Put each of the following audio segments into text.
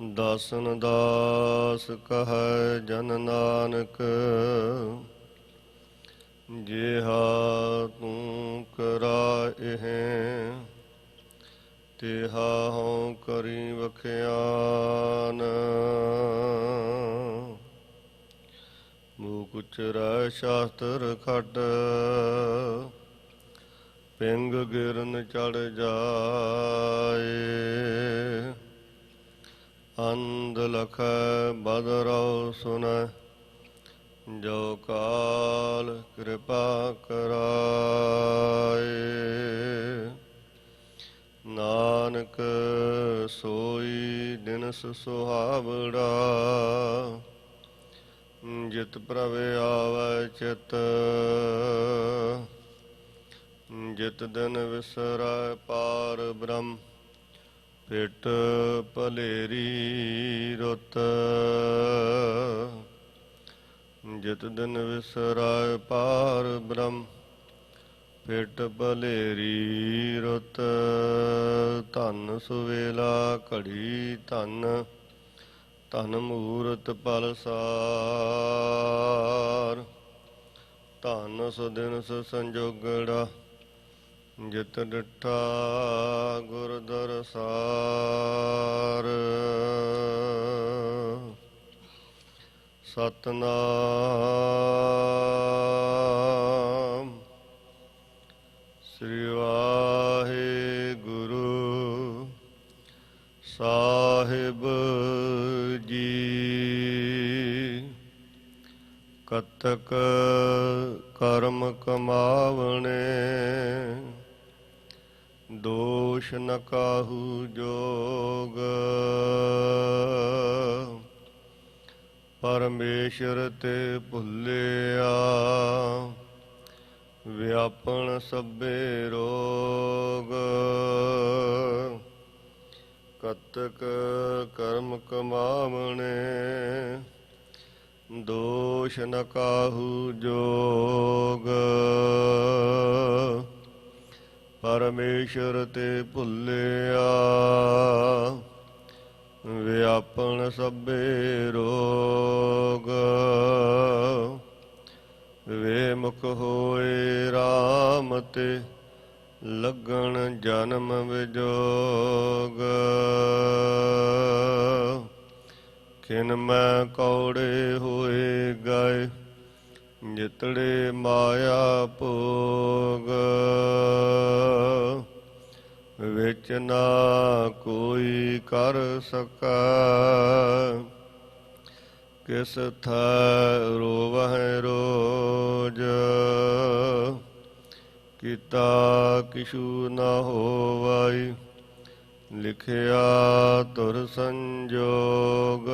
ਦਾਸਨ ਦਾਸ ਕਹੈ ਜਨ ਨਾਨਕ, ਜਿਹਾ ਤੂੰ ਕਰਾਇਹੈਂ ਤਿਹਾ ਹਉ ਕਰੀ ਵਖਿਆਨ। ਮੂਕ ਉਚਰੈ ਸ਼ਾਸਤਰ ਖਟ, ਪਿੰਗ ਗਿਰਨ ਚੜ ਜਾਏ। ਅੰਧ ਲਖੈ ਬਦਰਉ ਸੁਨੈ, ਜੋ ਕਾਲ ਕਿਰਪਾ ਕਰਾਏ। ਨਾਨਕ ਸੋਈ ਦਿਨਸ ਸੁਹਾਵੜਾ, ਜਿਤ ਪ੍ਰਭ ਆਵੈ ਚਿਤ। ਜਿਤ ਦਿਨ ਵਿਸਰੈ ਪਾਰ ਬ੍ਰਹਮ, ਭਿਟ ਭਲੇਰੀ ਰੁੱਤ। ਜਿਤ ਦਿਨ ਵਿਸਰੈ ਪਾਰ ਬ੍ਰਹਮ, ਭਿਟ ਭਲੇਰੀ ਰੁੱਤ। ਧਨ ਸੁਵੇਲਾ ਘੜੀ ਧਨ, ਧਨ ਮੂਰਤ ਪਲ ਸਾਰ। ਧਨ ਸੁਦਿਨਸ ਸੰਜੋਗੜਾ, ਜਿਤ ਡਿਠਾ ਗੁਰ ਦਰਸਾਰ। ਸਤਿਨਾਮ ਸ੍ਰੀ ਵਾਹਿਗੁਰੂ ਸਾਹਿਬ ਜੀ। ਕਤਕ ਕਰਮ ਕਮਾਵਣੇ, ਦੋਸ਼ ਨ ਕਾਹੂ ਜੋਗ। ਪਰਮੇਸ਼ਰ ਤੇ ਭੁੱਲਿਆ, ਵਿਆਪਣ ਸਭੇ ਰੋਗ। ਕਤਕ ਕਰਮ ਕਮਾਵਣੇ, ਦੋਸ਼ ਨ ਕਾਹੂ ਜੋਗ। ਪਰਮੇਸ਼ਰ ਤੇ ਭੁੱਲਿਆ, ਵਿਆਪਣ ਸਭੇ ਰੋਗ। ਵੇਮੁਖ ਹੋਏ ਰਾਮ ਤੇ, ਲੱਗਣ ਜਨਮ ਵਿਜੋਗ। ਖਿਨ ਮੈਂ ਕੌੜੇ ਹੋਏ ਗਏ, ਜਿਤੜੇ ਮਾਇਆ ਭੋਗ। ਵਿੱਚ ਨਾ ਕੋਈ ਕਰ ਸਕੈ, ਕਿਸ ਥੈ ਰੋਵਹਿ ਰੋਜ। ਕੀਤਾ ਕਿਛੂ ਨ ਹੋਵਈ, ਲਿਖਿਆ ਧੁਰ ਸੰਜੋਗ।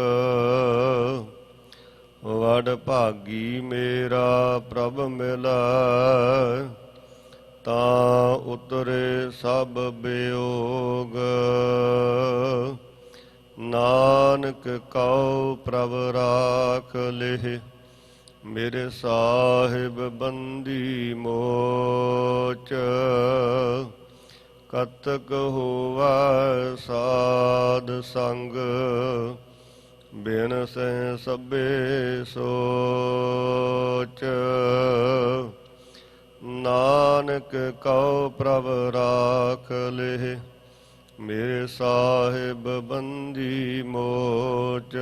ਵਡ ਭਾਗੀ ਮੇਰਾ ਪ੍ਰਭ ਮਿਲੈ, ਤਾਂ ਉਤਰੇ ਸਭ ਬਿਯੋਗ। ਨਾਨਕ ਕਉ ਪ੍ਰਭ ਰਾਖ ਲਿਹ, ਮੇਰੇ ਸਾਹਿਬ ਬੰਦੀ ਮੋਚ। ਕਤਕ ਹੋਵੈ ਸਾਧ ਸੰਗ, ਬਿਨ ਸਹਿ ਸਭੇ ਸੋਚ। ਨਾਨਕ ਕਉ ਪ੍ਰਭ ਰਾਖ ਲਿਹ, ਮੇਰੇ ਸਾਹਿਬ ਬੰਦੀ ਮੋਚ।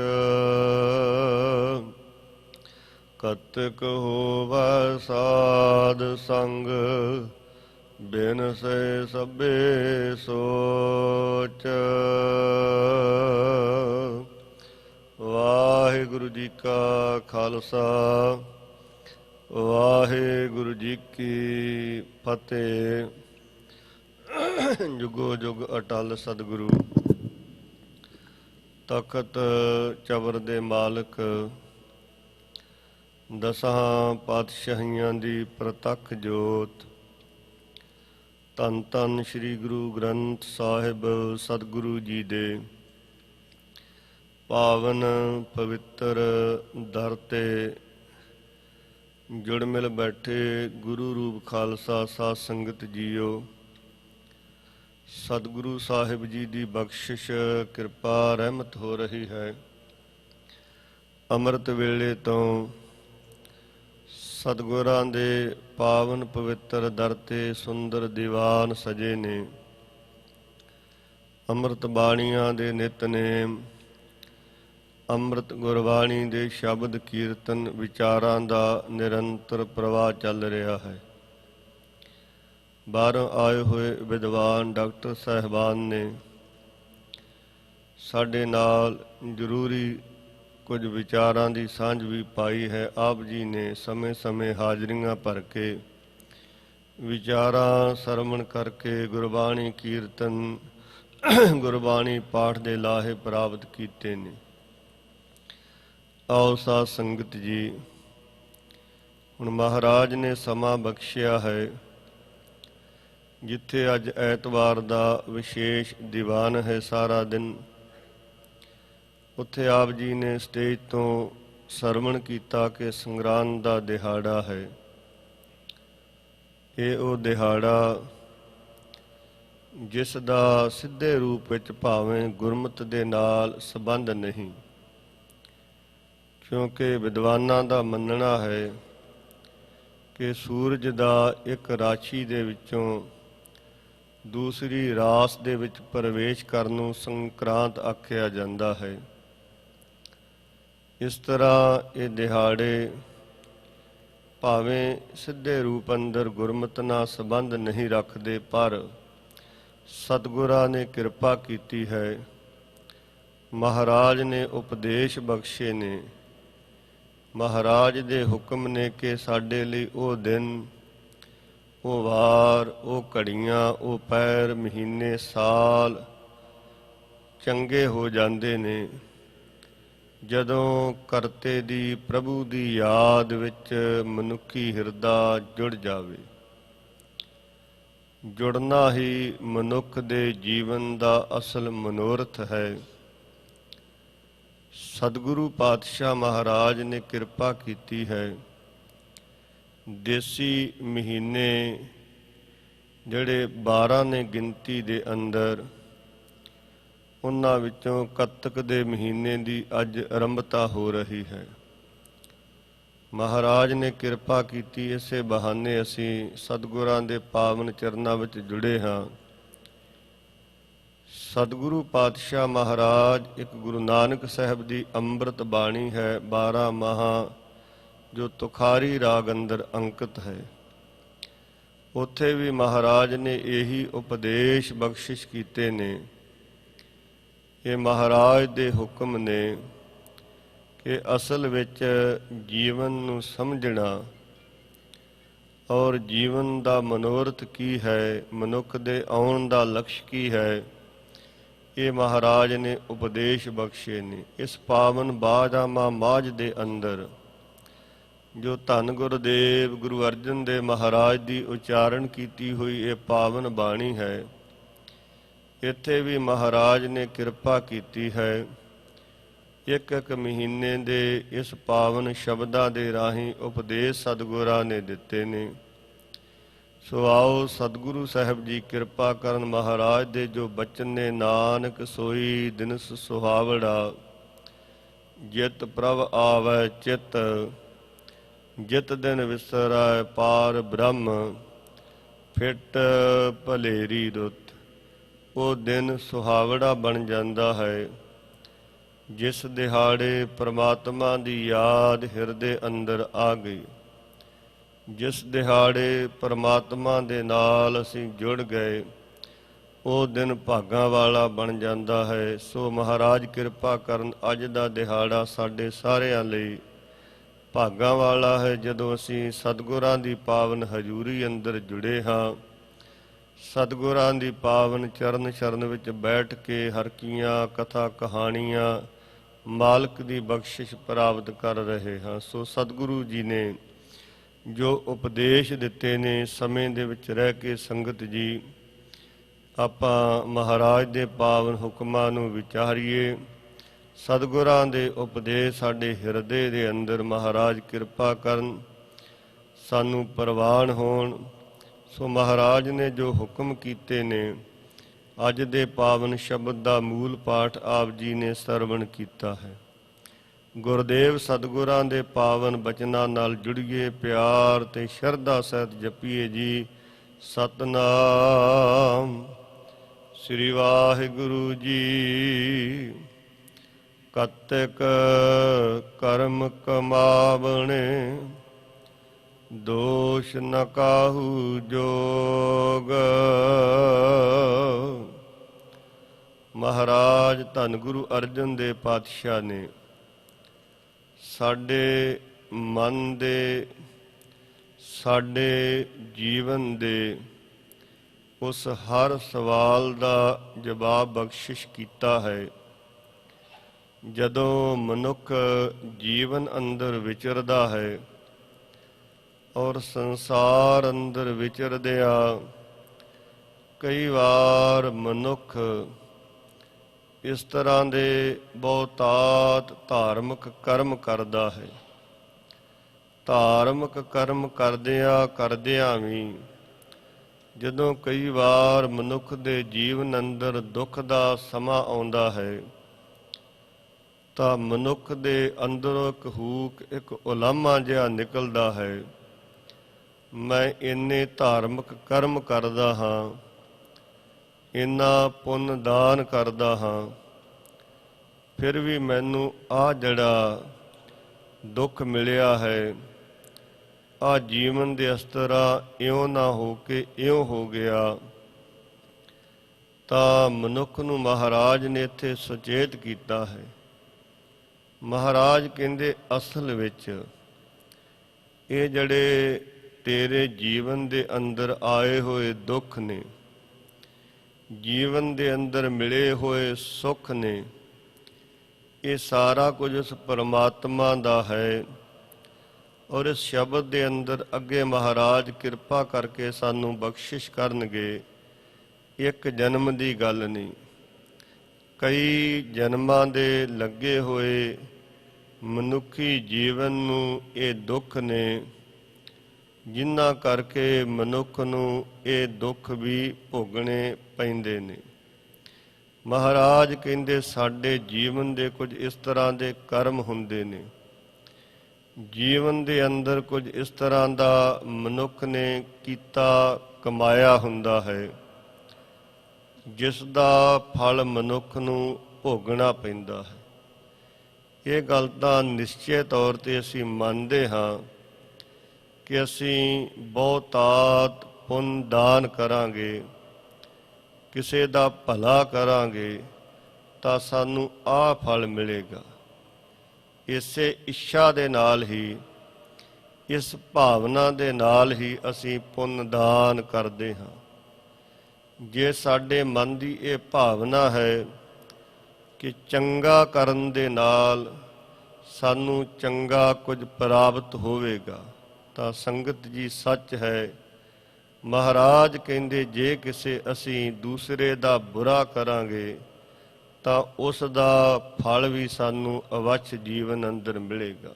ਕਤਕ ਹੋਵੈ ਸਾਧ ਸੰਗ, ਬਿਨ ਸਹਿ ਸਭੇ ਸੋਚ। ਵਾਹਿਗੁਰੂ ਜੀ ਕਾ ਖਾਲਸਾ, ਵਾਹਿਗੁਰੂ ਜੀ ਕੀ ਫਤਿਹ। ਜੁਗੋ ਜੁਗ ਅਟਲ ਸਤਿਗੁਰੂ, ਤਖਤ ਚਬਰ ਦੇ ਮਾਲਕ, ਦਸਾਂ ਪਾਤਸ਼ਾਹੀਆਂ ਦੀ ਪ੍ਰਤੱਖ ਜੋਤ, ਧੰਨ ਧੰਨ ਸ੍ਰੀ ਗੁਰੂ ਗ੍ਰੰਥ ਸਾਹਿਬ ਸਤਿਗੁਰੂ ਜੀ ਦੇ ਪਾਵਨ ਪਵਿੱਤਰ ਦਰ 'ਤੇ ਜੁੜ ਮਿਲ ਬੈਠੇ ਗੁਰੂ ਰੂਪ ਖਾਲਸਾ ਸਾਧ ਸੰਗਤ ਜੀਓ। ਸਤਿਗੁਰੂ ਸਾਹਿਬ ਜੀ ਦੀ ਬਖਸ਼ਿਸ਼ ਕਿਰਪਾ ਰਹਿਮਤ ਹੋ ਰਹੀ ਹੈ। ਅੰਮ੍ਰਿਤ ਵੇਲੇ ਤੋਂ ਸਤਿਗੁਰਾਂ ਦੇ ਪਾਵਨ ਪਵਿੱਤਰ ਦਰ ਤੇ ਸੁੰਦਰ ਦੀਵਾਨ ਸਜੇ ਨੇ। ਅੰਮ੍ਰਿਤ ਬਾਣੀਆਂ ਦੇ ਨਿਤਨੇਮ, ਅੰਮ੍ਰਿਤ ਗੁਰਬਾਣੀ ਦੇ ਸ਼ਬਦ ਕੀਰਤਨ ਵਿਚਾਰਾਂ ਦਾ ਨਿਰੰਤਰ ਪ੍ਰਵਾਹ ਚੱਲ ਰਿਹਾ ਹੈ। ਬਾਹਰੋਂ ਆਏ ਹੋਏ ਵਿਦਵਾਨ ਡਾਕਟਰ ਸਾਹਿਬਾਨ ਨੇ ਸਾਡੇ ਨਾਲ ਜ਼ਰੂਰੀ ਕੁਝ ਵਿਚਾਰਾਂ ਦੀ ਸਾਂਝ ਵੀ ਪਾਈ ਹੈ। ਆਪ ਜੀ ਨੇ ਸਮੇਂ-ਸਮੇਂ ਹਾਜ਼ਰੀਆਂ ਭਰ ਕੇ ਵਿਚਾਰਾਂ ਸਰਵਣ ਕਰਕੇ ਗੁਰਬਾਣੀ ਕੀਰਤਨ ਗੁਰਬਾਣੀ ਪਾਠ ਦੇ ਲਾਹੇ ਪ੍ਰਾਪਤ ਕੀਤੇ ਨੇ। ਆਓ ਸਾਧ ਸੰਗਤ ਜੀ, ਹੁਣ ਮਹਾਰਾਜ ਨੇ ਸਮਾਂ ਬਖਸ਼ਿਆ ਹੈ, ਜਿੱਥੇ ਅੱਜ ਐਤਵਾਰ ਦਾ ਵਿਸ਼ੇਸ਼ ਦੀਵਾਨ ਹੈ ਸਾਰਾ ਦਿਨ, ਉੱਥੇ ਆਪ ਜੀ ਨੇ ਸਟੇਜ ਤੋਂ ਸਰਵਣ ਕੀਤਾ ਕਿ ਸੰਗਰਾਂਦ ਦਾ ਦਿਹਾੜਾ ਹੈ। ਇਹ ਉਹ ਦਿਹਾੜਾ ਜਿਸ ਦਾ ਸਿੱਧੇ ਰੂਪ ਵਿੱਚ ਭਾਵੇਂ ਗੁਰਮਤਿ ਦੇ ਨਾਲ ਸੰਬੰਧ ਨਹੀਂ, ਕਿਉਂਕਿ ਵਿਦਵਾਨਾਂ ਦਾ ਮੰਨਣਾ ਹੈ ਕਿ ਸੂਰਜ ਦਾ ਇੱਕ ਰਾਸ਼ੀ ਦੇ ਵਿੱਚੋਂ ਦੂਸਰੀ ਰਾਸ ਦੇ ਵਿੱਚ ਪ੍ਰਵੇਸ਼ ਕਰਨ ਨੂੰ ਸੰਕਰਾਂਤ ਆਖਿਆ ਜਾਂਦਾ ਹੈ। ਇਸ ਤਰ੍ਹਾਂ ਇਹ ਦਿਹਾੜੇ ਭਾਵੇਂ ਸਿੱਧੇ ਰੂਪ ਅੰਦਰ ਗੁਰਮਤਿ ਨਾਲ ਸੰਬੰਧ ਨਹੀਂ ਰੱਖਦੇ, ਪਰ ਸਤਿਗੁਰਾਂ ਨੇ ਕਿਰਪਾ ਕੀਤੀ ਹੈ, ਮਹਾਰਾਜ ਨੇ ਉਪਦੇਸ਼ ਬਖਸ਼ੇ ਨੇ, ਮਹਾਰਾਜ ਦੇ ਹੁਕਮ ਨੇ ਕਿ ਸਾਡੇ ਲਈ ਉਹ ਦਿਨ, ਉਹ ਵਾਰ, ਉਹ ਘੜੀਆਂ, ਉਹ ਪੈਰ, ਮਹੀਨੇ, ਸਾਲ ਚੰਗੇ ਹੋ ਜਾਂਦੇ ਨੇ ਜਦੋਂ ਕਰਤੇ ਦੀ, ਪ੍ਰਭੂ ਦੀ ਯਾਦ ਵਿੱਚ ਮਨੁੱਖੀ ਹਿਰਦਾ ਜੁੜ ਜਾਵੇ। ਜੁੜਨਾ ਹੀ ਮਨੁੱਖ ਦੇ ਜੀਵਨ ਦਾ ਅਸਲ ਮਨੋਰਥ ਹੈ। ਸਤਿਗੁਰੂ ਪਾਤਸ਼ਾਹ ਮਹਾਰਾਜ ਨੇ ਕਿਰਪਾ ਕੀਤੀ ਹੈ। ਦੇਸੀ ਮਹੀਨੇ ਜਿਹੜੇ 12 ਨੇ ਗਿਣਤੀ ਦੇ ਅੰਦਰ, ਉਹਨਾਂ ਵਿੱਚੋਂ ਕੱਤਕ ਦੇ ਮਹੀਨੇ ਦੀ ਅੱਜ ਆਰੰਭਤਾ ਹੋ ਰਹੀ ਹੈ। ਮਹਾਰਾਜ ਨੇ ਕਿਰਪਾ ਕੀਤੀ, ਇਸੇ ਬਹਾਨੇ ਅਸੀਂ ਸਤਿਗੁਰਾਂ ਦੇ ਪਾਵਨ ਚਰਨਾਂ ਵਿੱਚ ਜੁੜੇ ਹਾਂ। ਸਤਿਗੁਰੂ ਪਾਤਸ਼ਾਹ ਮਹਾਰਾਜ ਇੱਕ ਗੁਰੂ ਨਾਨਕ ਸਾਹਿਬ ਦੀ ਅੰਮ੍ਰਿਤ ਬਾਣੀ ਹੈ, 12 ਮਾਹ, ਜੋ ਤੁਖਾਰੀ ਰਾਗ ਅੰਦਰ ਅੰਕਿਤ ਹੈ। ਉੱਥੇ ਵੀ ਮਹਾਰਾਜ ਨੇ ਇਹੀ ਉਪਦੇਸ਼ ਬਖਸ਼ਿਸ਼ ਕੀਤੇ ਨੇ। ਇਹ ਮਹਾਰਾਜ ਦੇ ਹੁਕਮ ਨੇ ਕਿ ਅਸਲ ਵਿੱਚ ਜੀਵਨ ਨੂੰ ਸਮਝਣਾ ਔਰ ਜੀਵਨ ਦਾ ਮਨੋਰਥ ਕੀ ਹੈ, ਮਨੁੱਖ ਦੇ ਆਉਣ ਦਾ ਲਕਸ਼ ਕੀ ਹੈ, ਇਹ ਮਹਾਰਾਜ ਨੇ ਉਪਦੇਸ਼ ਬਖਸ਼ੇ ਨੇ। ਇਸ ਪਾਵਨ ਬਾਜਾਮਾ ਮਾਝ ਦੇ ਅੰਦਰ ਜੋ ਧੰਨ ਗੁਰਦੇਵ ਗੁਰੂ ਅਰਜਨ ਦੇਵ ਮਹਾਰਾਜ ਦੀ ਉਚਾਰਨ ਕੀਤੀ ਹੋਈ ਇਹ ਪਾਵਨ ਬਾਣੀ ਹੈ, ਇੱਥੇ ਵੀ ਮਹਾਰਾਜ ਨੇ ਕਿਰਪਾ ਕੀਤੀ ਹੈ। ਇੱਕ ਇੱਕ ਮਹੀਨੇ ਦੇ ਇਸ ਪਾਵਨ ਸ਼ਬਦਾਂ ਦੇ ਰਾਹੀਂ ਉਪਦੇਸ਼ ਸਤਿਗੁਰਾਂ ਨੇ ਦਿੱਤੇ ਨੇ। ਸੋ ਆਓ ਸਤਿਗੁਰੂ ਸਾਹਿਬ ਜੀ ਕਿਰਪਾ ਕਰਨ। ਮਹਾਰਾਜ ਦੇ ਜੋ ਬਚਨ ਨੇ, ਨਾਨਕ ਸੋਈ ਦਿਨਸ ਸੁਹਾਵੜਾ, ਜਿਤ ਪ੍ਰਭ ਆਵੈ ਚਿਤ, ਜਿਤ ਦਿਨ ਵਿਸਰੈ ਪਾਰ ਬ੍ਰਹਮ, ਫਿਟ ਭਲੇਰੀ ਰੁੱਤ। ਉਹ ਦਿਨ ਸੁਹਾਵੜਾ ਬਣ ਜਾਂਦਾ ਹੈ ਜਿਸ ਦਿਹਾੜੇ ਪ੍ਰਮਾਤਮਾ ਦੀ ਯਾਦ ਹਿਰਦੇ ਅੰਦਰ ਆ ਗਈ, ਜਿਸ ਦਿਹਾੜੇ ਪ੍ਰਮਾਤਮਾ ਦੇ ਨਾਲ ਅਸੀਂ ਜੁੜ ਗਏ, ਉਹ ਦਿਨ ਭਾਗਾਂ ਵਾਲਾ ਬਣ ਜਾਂਦਾ ਹੈ। ਸੋ ਮਹਾਰਾਜ ਕਿਰਪਾ ਕਰਨ, ਅੱਜ ਦਾ ਦਿਹਾੜਾ ਸਾਡੇ ਸਾਰਿਆਂ ਲਈ ਭਾਗਾਂ ਵਾਲਾ ਹੈ, ਜਦੋਂ ਅਸੀਂ ਸਤਿਗੁਰਾਂ ਦੀ ਪਾਵਨ ਹਜ਼ੂਰੀ ਅੰਦਰ ਜੁੜੇ ਹਾਂ। ਸਤਿਗੁਰਾਂ ਦੀ ਪਾਵਨ ਚਰਨ ਸ਼ਰਨ ਵਿੱਚ ਬੈਠ ਕੇ ਹਰਕੀਆਂ ਕਥਾ ਕਹਾਣੀਆਂ ਮਾਲਕ ਦੀ ਬਖਸ਼ਿਸ਼ ਪ੍ਰਾਪਤ ਕਰ ਰਹੇ ਹਾਂ। ਸੋ ਸਤਿਗੁਰੂ ਜੀ ਨੇ ਜੋ ਉਪਦੇਸ਼ ਦਿੱਤੇ ਨੇ, ਸਮੇਂ ਦੇ ਵਿੱਚ ਰਹਿ ਕੇ ਸੰਗਤ ਜੀ ਆਪਾਂ ਮਹਾਰਾਜ ਦੇ ਪਾਵਨ ਹੁਕਮਾਂ ਨੂੰ ਵਿਚਾਰੀਏ। ਸਤਿਗੁਰਾਂ ਦੇ ਉਪਦੇਸ਼ ਸਾਡੇ ਹਿਰਦੇ ਦੇ ਅੰਦਰ ਮਹਾਰਾਜ ਕਿਰਪਾ ਕਰਨ, ਸਾਨੂੰ ਪ੍ਰਵਾਨ ਹੋਣ। ਸੋ ਮਹਾਰਾਜ ਨੇ ਜੋ ਹੁਕਮ ਕੀਤੇ ਨੇ, ਅੱਜ ਦੇ ਪਾਵਨ ਸ਼ਬਦ ਦਾ ਮੂਲ ਪਾਠ ਆਪ ਜੀ ਨੇ ਸਰਵਣ ਕੀਤਾ ਹੈ। ਗੁਰਦੇਵ ਸਤਿਗੁਰਾਂ ਦੇ ਪਾਵਨ ਬਚਨਾਂ ਨਾਲ ਜੁੜੀਏ, ਪਿਆਰ ਤੇ ਸ਼ਰਧਾ ਸਹਿਤ ਜਪੀਏ ਜੀ ਸਤਿਨਾਮ ਸ੍ਰੀ ਵਾਹਿਗੁਰੂ ਜੀ। ਕਤਿਕ ਕਰਮ ਕਮਾਵਣੇ, ਦੋਸ਼ ਨ ਕਾਹੂ ਜੋਗ। ਮਹਾਰਾਜ ਧੰਨ ਗੁਰੂ ਅਰਜਨ ਦੇਵ ਪਾਤਸ਼ਾਹ ਨੇ ਸਾਡੇ ਮਨ ਦੇ, ਸਾਡੇ ਜੀਵਨ ਦੇ ਉਸ ਹਰ ਸਵਾਲ ਦਾ ਜਵਾਬ ਬਖਸ਼ਿਸ਼ ਕੀਤਾ ਹੈ। ਜਦੋਂ ਮਨੁੱਖ ਜੀਵਨ ਅੰਦਰ ਵਿਚਰਦਾ ਹੈ ਔਰ ਸੰਸਾਰ ਅੰਦਰ ਵਿਚਰਦਿਆਂ ਕਈ ਵਾਰ ਮਨੁੱਖ ਇਸ ਤਰ੍ਹਾਂ ਦੇ ਬਹੁਤਾਤ ਧਾਰਮਿਕ ਕਰਮ ਕਰਦਾ ਹੈ। ਧਾਰਮਿਕ ਕਰਮ ਕਰਦਿਆਂ ਵੀ ਜਦੋਂ ਕਈ ਵਾਰ ਮਨੁੱਖ ਦੇ ਜੀਵਨ ਅੰਦਰ ਦੁੱਖ ਦਾ ਸਮਾਂ ਆਉਂਦਾ ਹੈ ਤਾਂ ਮਨੁੱਖ ਦੇ ਅੰਦਰੋਂ ਇੱਕ ਹੂਕ, ਇੱਕ ਉਲਾਮਾ ਜਿਹਾ ਨਿਕਲਦਾ ਹੈ, ਮੈਂ ਇੰਨੇ ਧਾਰਮਿਕ ਕਰਮ ਕਰਦਾ ਹਾਂ, ਇੰਨਾ ਪੁੰਨ ਦਾਨ ਕਰਦਾ ਹਾਂ, ਫਿਰ ਵੀ ਮੈਨੂੰ ਆਹ ਜਿਹੜਾ ਦੁੱਖ ਮਿਲਿਆ ਹੈ, ਆਹ ਜੀਵਨ ਦੇ ਇਸ ਤਰ੍ਹਾਂ ਇਉਂ ਨਾ ਹੋ ਕੇ ਇਉਂ ਹੋ ਗਿਆ। ਤਾਂ ਮਨੁੱਖ ਨੂੰ ਮਹਾਰਾਜ ਨੇ ਇੱਥੇ ਸੁਚੇਤ ਕੀਤਾ ਹੈ। ਮਹਾਰਾਜ ਕਹਿੰਦੇ ਅਸਲ ਵਿੱਚ ਇਹ ਜਿਹੜੇ ਤੇਰੇ ਜੀਵਨ ਦੇ ਅੰਦਰ ਆਏ ਹੋਏ ਦੁੱਖ ਨੇ, ਜੀਵਨ ਦੇ ਅੰਦਰ ਮਿਲੇ ਹੋਏ ਸੁੱਖ ਨੇ, ਇਹ ਸਾਰਾ ਕੁਝ ਉਸ ਪਰਮਾਤਮਾ ਦਾ ਹੈ। ਔਰ ਇਸ ਸ਼ਬਦ ਦੇ ਅੰਦਰ ਅੱਗੇ ਮਹਾਰਾਜ ਕਿਰਪਾ ਕਰਕੇ ਸਾਨੂੰ ਬਖਸ਼ਿਸ਼ ਕਰਨਗੇ। ਇੱਕ ਜਨਮ ਦੀ ਗੱਲ ਨਹੀਂ, ਕਈ ਜਨਮਾਂ ਦੇ ਲੱਗੇ ਹੋਏ ਮਨੁੱਖੀ ਜੀਵਨ ਨੂੰ ਇਹ ਦੁੱਖ ਨੇ, ਜਿਨ੍ਹਾਂ ਕਰਕੇ ਮਨੁੱਖ ਨੂੰ ਇਹ ਦੁੱਖ ਵੀ ਭੋਗਣੇ ਪੈਂਦੇ ਨੇ। ਮਹਾਰਾਜ ਕਹਿੰਦੇ ਸਾਡੇ ਜੀਵਨ ਦੇ ਕੁਝ ਇਸ ਤਰ੍ਹਾਂ ਦੇ ਕਰਮ ਹੁੰਦੇ ਨੇ, ਜੀਵਨ ਦੇ ਅੰਦਰ ਕੁਝ ਇਸ ਤਰ੍ਹਾਂ ਦਾ ਮਨੁੱਖ ਨੇ ਕੀਤਾ ਕਮਾਇਆ ਹੁੰਦਾ ਹੈ, ਜਿਸ ਦਾ ਫਲ ਮਨੁੱਖ ਨੂੰ ਭੋਗਣਾ ਪੈਂਦਾ ਹੈ। ਇਹ ਗੱਲ ਤਾਂ ਨਿਸ਼ਚੇ ਤੌਰ 'ਤੇ ਅਸੀਂ ਮੰਨਦੇ ਹਾਂ ਕਿ ਅਸੀਂ ਬਹੁਤਾਤ ਪੁੰਨ ਦਾਨ ਕਰਾਂਗੇ, ਕਿਸੇ ਦਾ ਭਲਾ ਕਰਾਂਗੇ ਤਾਂ ਸਾਨੂੰ ਆਹ ਫਲ ਮਿਲੇਗਾ। ਇਸੇ ਇੱਛਾ ਦੇ ਨਾਲ ਹੀ, ਇਸ ਭਾਵਨਾ ਦੇ ਨਾਲ ਹੀ ਅਸੀਂ ਪੁੰਨ ਦਾਨ ਕਰਦੇ ਹਾਂ। ਜੇ ਸਾਡੇ ਮਨ ਦੀ ਇਹ ਭਾਵਨਾ ਹੈ ਕਿ ਚੰਗਾ ਕਰਨ ਦੇ ਨਾਲ ਸਾਨੂੰ ਚੰਗਾ ਕੁਝ ਪ੍ਰਾਪਤ ਹੋਵੇਗਾ, ਤਾਂ ਸੰਗਤ ਜੀ ਸੱਚ ਹੈ। ਮਹਾਰਾਜ ਕਹਿੰਦੇ ਜੇ ਕਿਸੇ ਅਸੀਂ ਦੂਸਰੇ ਦਾ ਬੁਰਾ ਕਰਾਂਗੇ ਤਾਂ ਉਸ ਦਾ ਫਲ ਵੀ ਸਾਨੂੰ ਅਵੱਛ ਜੀਵਨ ਅੰਦਰ ਮਿਲੇਗਾ।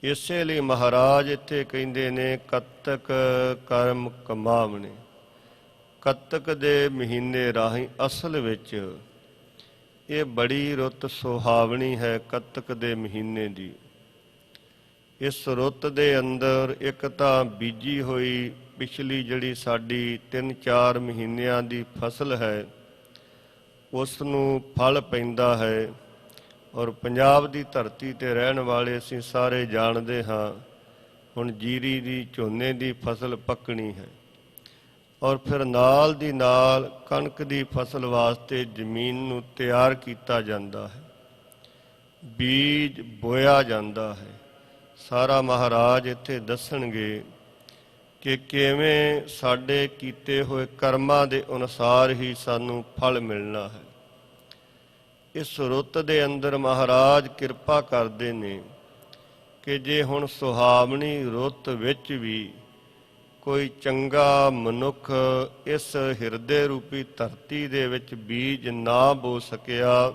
ਇਸੇ ਲਈ ਮਹਾਰਾਜ ਇੱਥੇ ਕਹਿੰਦੇ ਨੇ ਕੱਤਕ ਕਰਮ ਕਮਾਵਣੇ। ਕੱਤਕ ਦੇ ਮਹੀਨੇ ਰਾਹੀਂ ਅਸਲ ਵਿੱਚ ਇਹ ਬੜੀ ਰੁੱਤ ਸੁਹਾਵਣੀ ਹੈ। ਕੱਤਕ ਦੇ ਮਹੀਨੇ ਦੀ ਇਸ ਰੁੱਤ ਦੇ ਅੰਦਰ ਇੱਕ ਤਾਂ ਬੀਜੀ ਹੋਈ ਪਿਛਲੀ ਜਿਹੜੀ ਸਾਡੀ 3-4 ਮਹੀਨਿਆਂ ਦੀ ਫਸਲ ਹੈ, ਉਸ ਨੂੰ ਫਲ ਪੈਂਦਾ ਹੈ। ਔਰ ਪੰਜਾਬ ਦੀ ਧਰਤੀ 'ਤੇ ਰਹਿਣ ਵਾਲੇ ਅਸੀਂ ਸਾਰੇ ਜਾਣਦੇ ਹਾਂ, ਹੁਣ ਜੀਰੀ ਦੀ, ਝੋਨੇ ਦੀ ਫਸਲ ਪੱਕਣੀ ਹੈ ਔਰ ਫਿਰ ਨਾਲ ਦੀ ਨਾਲ ਕਣਕ ਦੀ ਫਸਲ ਵਾਸਤੇ ਜ਼ਮੀਨ ਨੂੰ ਤਿਆਰ ਕੀਤਾ ਜਾਂਦਾ ਹੈ, ਬੀਜ ਬੋਇਆ ਜਾਂਦਾ ਹੈ। ਸਾਰਾ ਮਹਾਰਾਜ ਇੱਥੇ ਦੱਸਣਗੇ ਕਿ ਕਿਵੇਂ ਸਾਡੇ ਕੀਤੇ ਹੋਏ ਕਰਮਾਂ ਦੇ ਅਨੁਸਾਰ ਹੀ ਸਾਨੂੰ ਫਲ ਮਿਲਣਾ ਹੈ। ਇਸ ਰੁੱਤ ਦੇ ਅੰਦਰ ਮਹਾਰਾਜ ਕਿਰਪਾ ਕਰਦੇ ਨੇ ਕਿ ਜੇ ਹੁਣ ਸੁਹਾਵਣੀ ਰੁੱਤ ਵਿੱਚ ਵੀ ਕੋਈ ਚੰਗਾ ਮਨੁੱਖ ਇਸ ਹਿਰਦੇ ਰੂਪੀ ਧਰਤੀ ਦੇ ਵਿੱਚ ਬੀਜ ਨਾ ਬੋ ਸਕਿਆ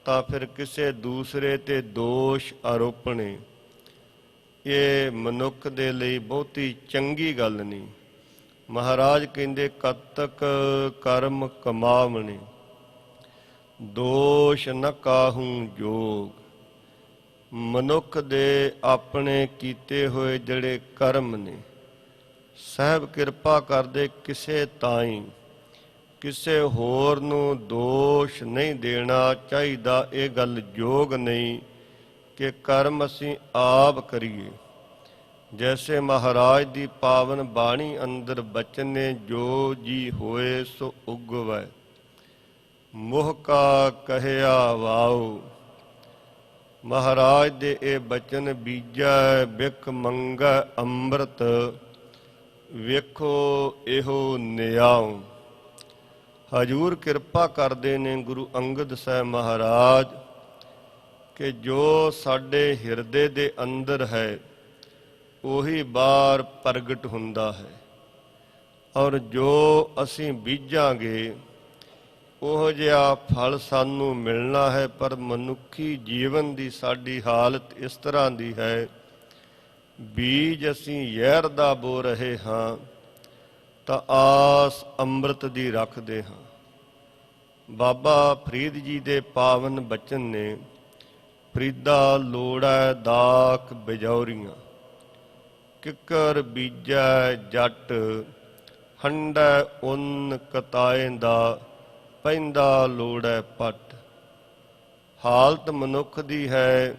ਤਾਂ ਫਿਰ ਕਿਸੇ ਦੂਸਰੇ ਤੇ ਦੋਸ਼ ਆਰੋਪਣੇ ਇਹ ਮਨੁੱਖ ਦੇ ਲਈ ਬਹੁਤੀ ਚੰਗੀ ਗੱਲ ਨਹੀਂ। ਮਹਾਰਾਜ ਕਹਿੰਦੇ ਕਤਕ ਕਰਮ ਕਮਾਵਣੇ, ਦੋਸ਼ ਨ ਕਾਹੂ ਜੋਗ। ਮਨੁੱਖ ਦੇ ਆਪਣੇ ਕੀਤੇ ਹੋਏ ਜਿਹੜੇ ਕਰਮ ਨੇ, ਸਾਹਿਬ ਕਿਰਪਾ ਕਰਦੇ ਕਿਸੇ ਤਾਈਂ ਕਿਸੇ ਹੋਰ ਨੂੰ ਦੋਸ਼ ਨਹੀਂ ਦੇਣਾ ਚਾਹੀਦਾ। ਇਹ ਗੱਲ ਯੋਗ ਨਹੀਂ ਕਿ ਕਰਮ ਅਸੀਂ ਆਪ ਕਰੀਏ। ਜੈਸੇ ਮਹਾਰਾਜ ਦੀ ਪਾਵਨ ਬਾਣੀ ਅੰਦਰ ਬਚਨ ਨੇ, ਜੋ ਜੀ ਹੋਏ ਸੋ ਉਗਵੈ, ਮੋਹ ਕਾ ਕਹਿਆ ਵਾਉ। ਮਹਾਰਾਜ ਦੇ ਇਹ ਬਚਨ ਬੀਜੈ ਬਿਕ ਮੰਗੈ ਅੰਮ੍ਰਿਤ, ਵੇਖੋ ਇਹੋ ਨਿਆਉ। ਹਜੂਰ ਕਿਰਪਾ ਕਰਦੇ ਨੇ ਗੁਰੂ ਅੰਗਦ ਸਾਹਿਬ ਮਹਾਰਾਜ ਕਿ ਜੋ ਸਾਡੇ ਹਿਰਦੇ ਦੇ ਅੰਦਰ ਹੈ ਉਹੀ ਬਾਹਰ ਪ੍ਰਗਟ ਹੁੰਦਾ ਹੈ, ਔਰ ਜੋ ਅਸੀਂ ਬੀਜਾਂਗੇ ਉਹ ਜਿਹਾ ਫਲ ਸਾਨੂੰ ਮਿਲਣਾ ਹੈ। ਪਰ ਮਨੁੱਖੀ ਜੀਵਨ ਦੀ ਸਾਡੀ ਹਾਲਤ ਇਸ ਤਰ੍ਹਾਂ ਦੀ ਹੈ, ਬੀਜ ਅਸੀਂ ਜ਼ਹਿਰ ਦਾ ਬੋ ਰਹੇ ਹਾਂ ਤਾਂ ਆਸ ਅੰਮ੍ਰਿਤ ਦੀ ਰੱਖਦੇ ਹਾਂ। ਬਾਬਾ ਫਰੀਦ ਜੀ ਦੇ ਪਾਵਨ ਬਚਨ ਨੇ, ਫਰੀਦਾ ਲੋੜੈ ਦਾਖ ਬਿਜੌਰੀਆਂ, ਕਿੱਕਰ ਬੀਜੈ ਜੱਟ, ਹੰਡੈ ਉੱਨ ਕਤਾਏ ਦਾ, ਪੈਂਦਾ ਲੋੜੈ ਪੱਟ। ਹਾਲਤ ਮਨੁੱਖ ਦੀ ਹੈ,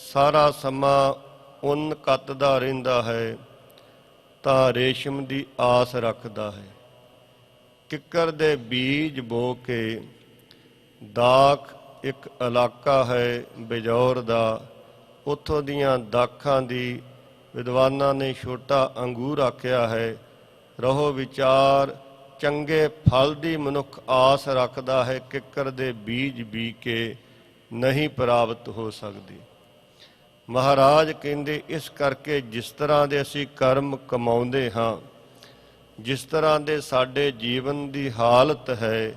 ਸਾਰਾ ਸਮਾਂ ਉੱਨ ਕੱਤਦਾ ਰਹਿੰਦਾ ਹੈ ਤਾਂ ਰੇਸ਼ਮ ਦੀ ਆਸ ਰੱਖਦਾ ਹੈ। ਕਿੱਕਰ ਦੇ ਬੀਜ ਬੋ ਕੇ, ਦਾਖ ਇੱਕ ਇਲਾਕਾ ਹੈ ਬਿਜੌਰ ਦਾ, ਉੱਥੋਂ ਦੀਆਂ ਦਾਖਾਂ ਦੀ ਵਿਦਵਾਨਾਂ ਨੇ ਛੋਟਾ ਅੰਗੂਰ ਆਖਿਆ ਹੈ। ਰਹੋ ਵਿਚਾਰ, ਚੰਗੇ ਫਲ ਦੀ ਮਨੁੱਖ ਆਸ ਰੱਖਦਾ ਹੈ, ਕਿੱਕਰ ਦੇ ਬੀਜ ਬੀ ਕੇ ਨਹੀਂ ਪ੍ਰਾਪਤ ਹੋ ਸਕਦੀ। ਮਹਾਰਾਜ ਕਹਿੰਦੇ ਇਸ ਕਰਕੇ ਜਿਸ ਤਰ੍ਹਾਂ ਦੇ ਅਸੀਂ ਕਰਮ ਕਮਾਉਂਦੇ ਹਾਂ, ਜਿਸ ਤਰ੍ਹਾਂ ਦੇ ਸਾਡੇ ਜੀਵਨ ਦੀ ਹਾਲਤ ਹੈ,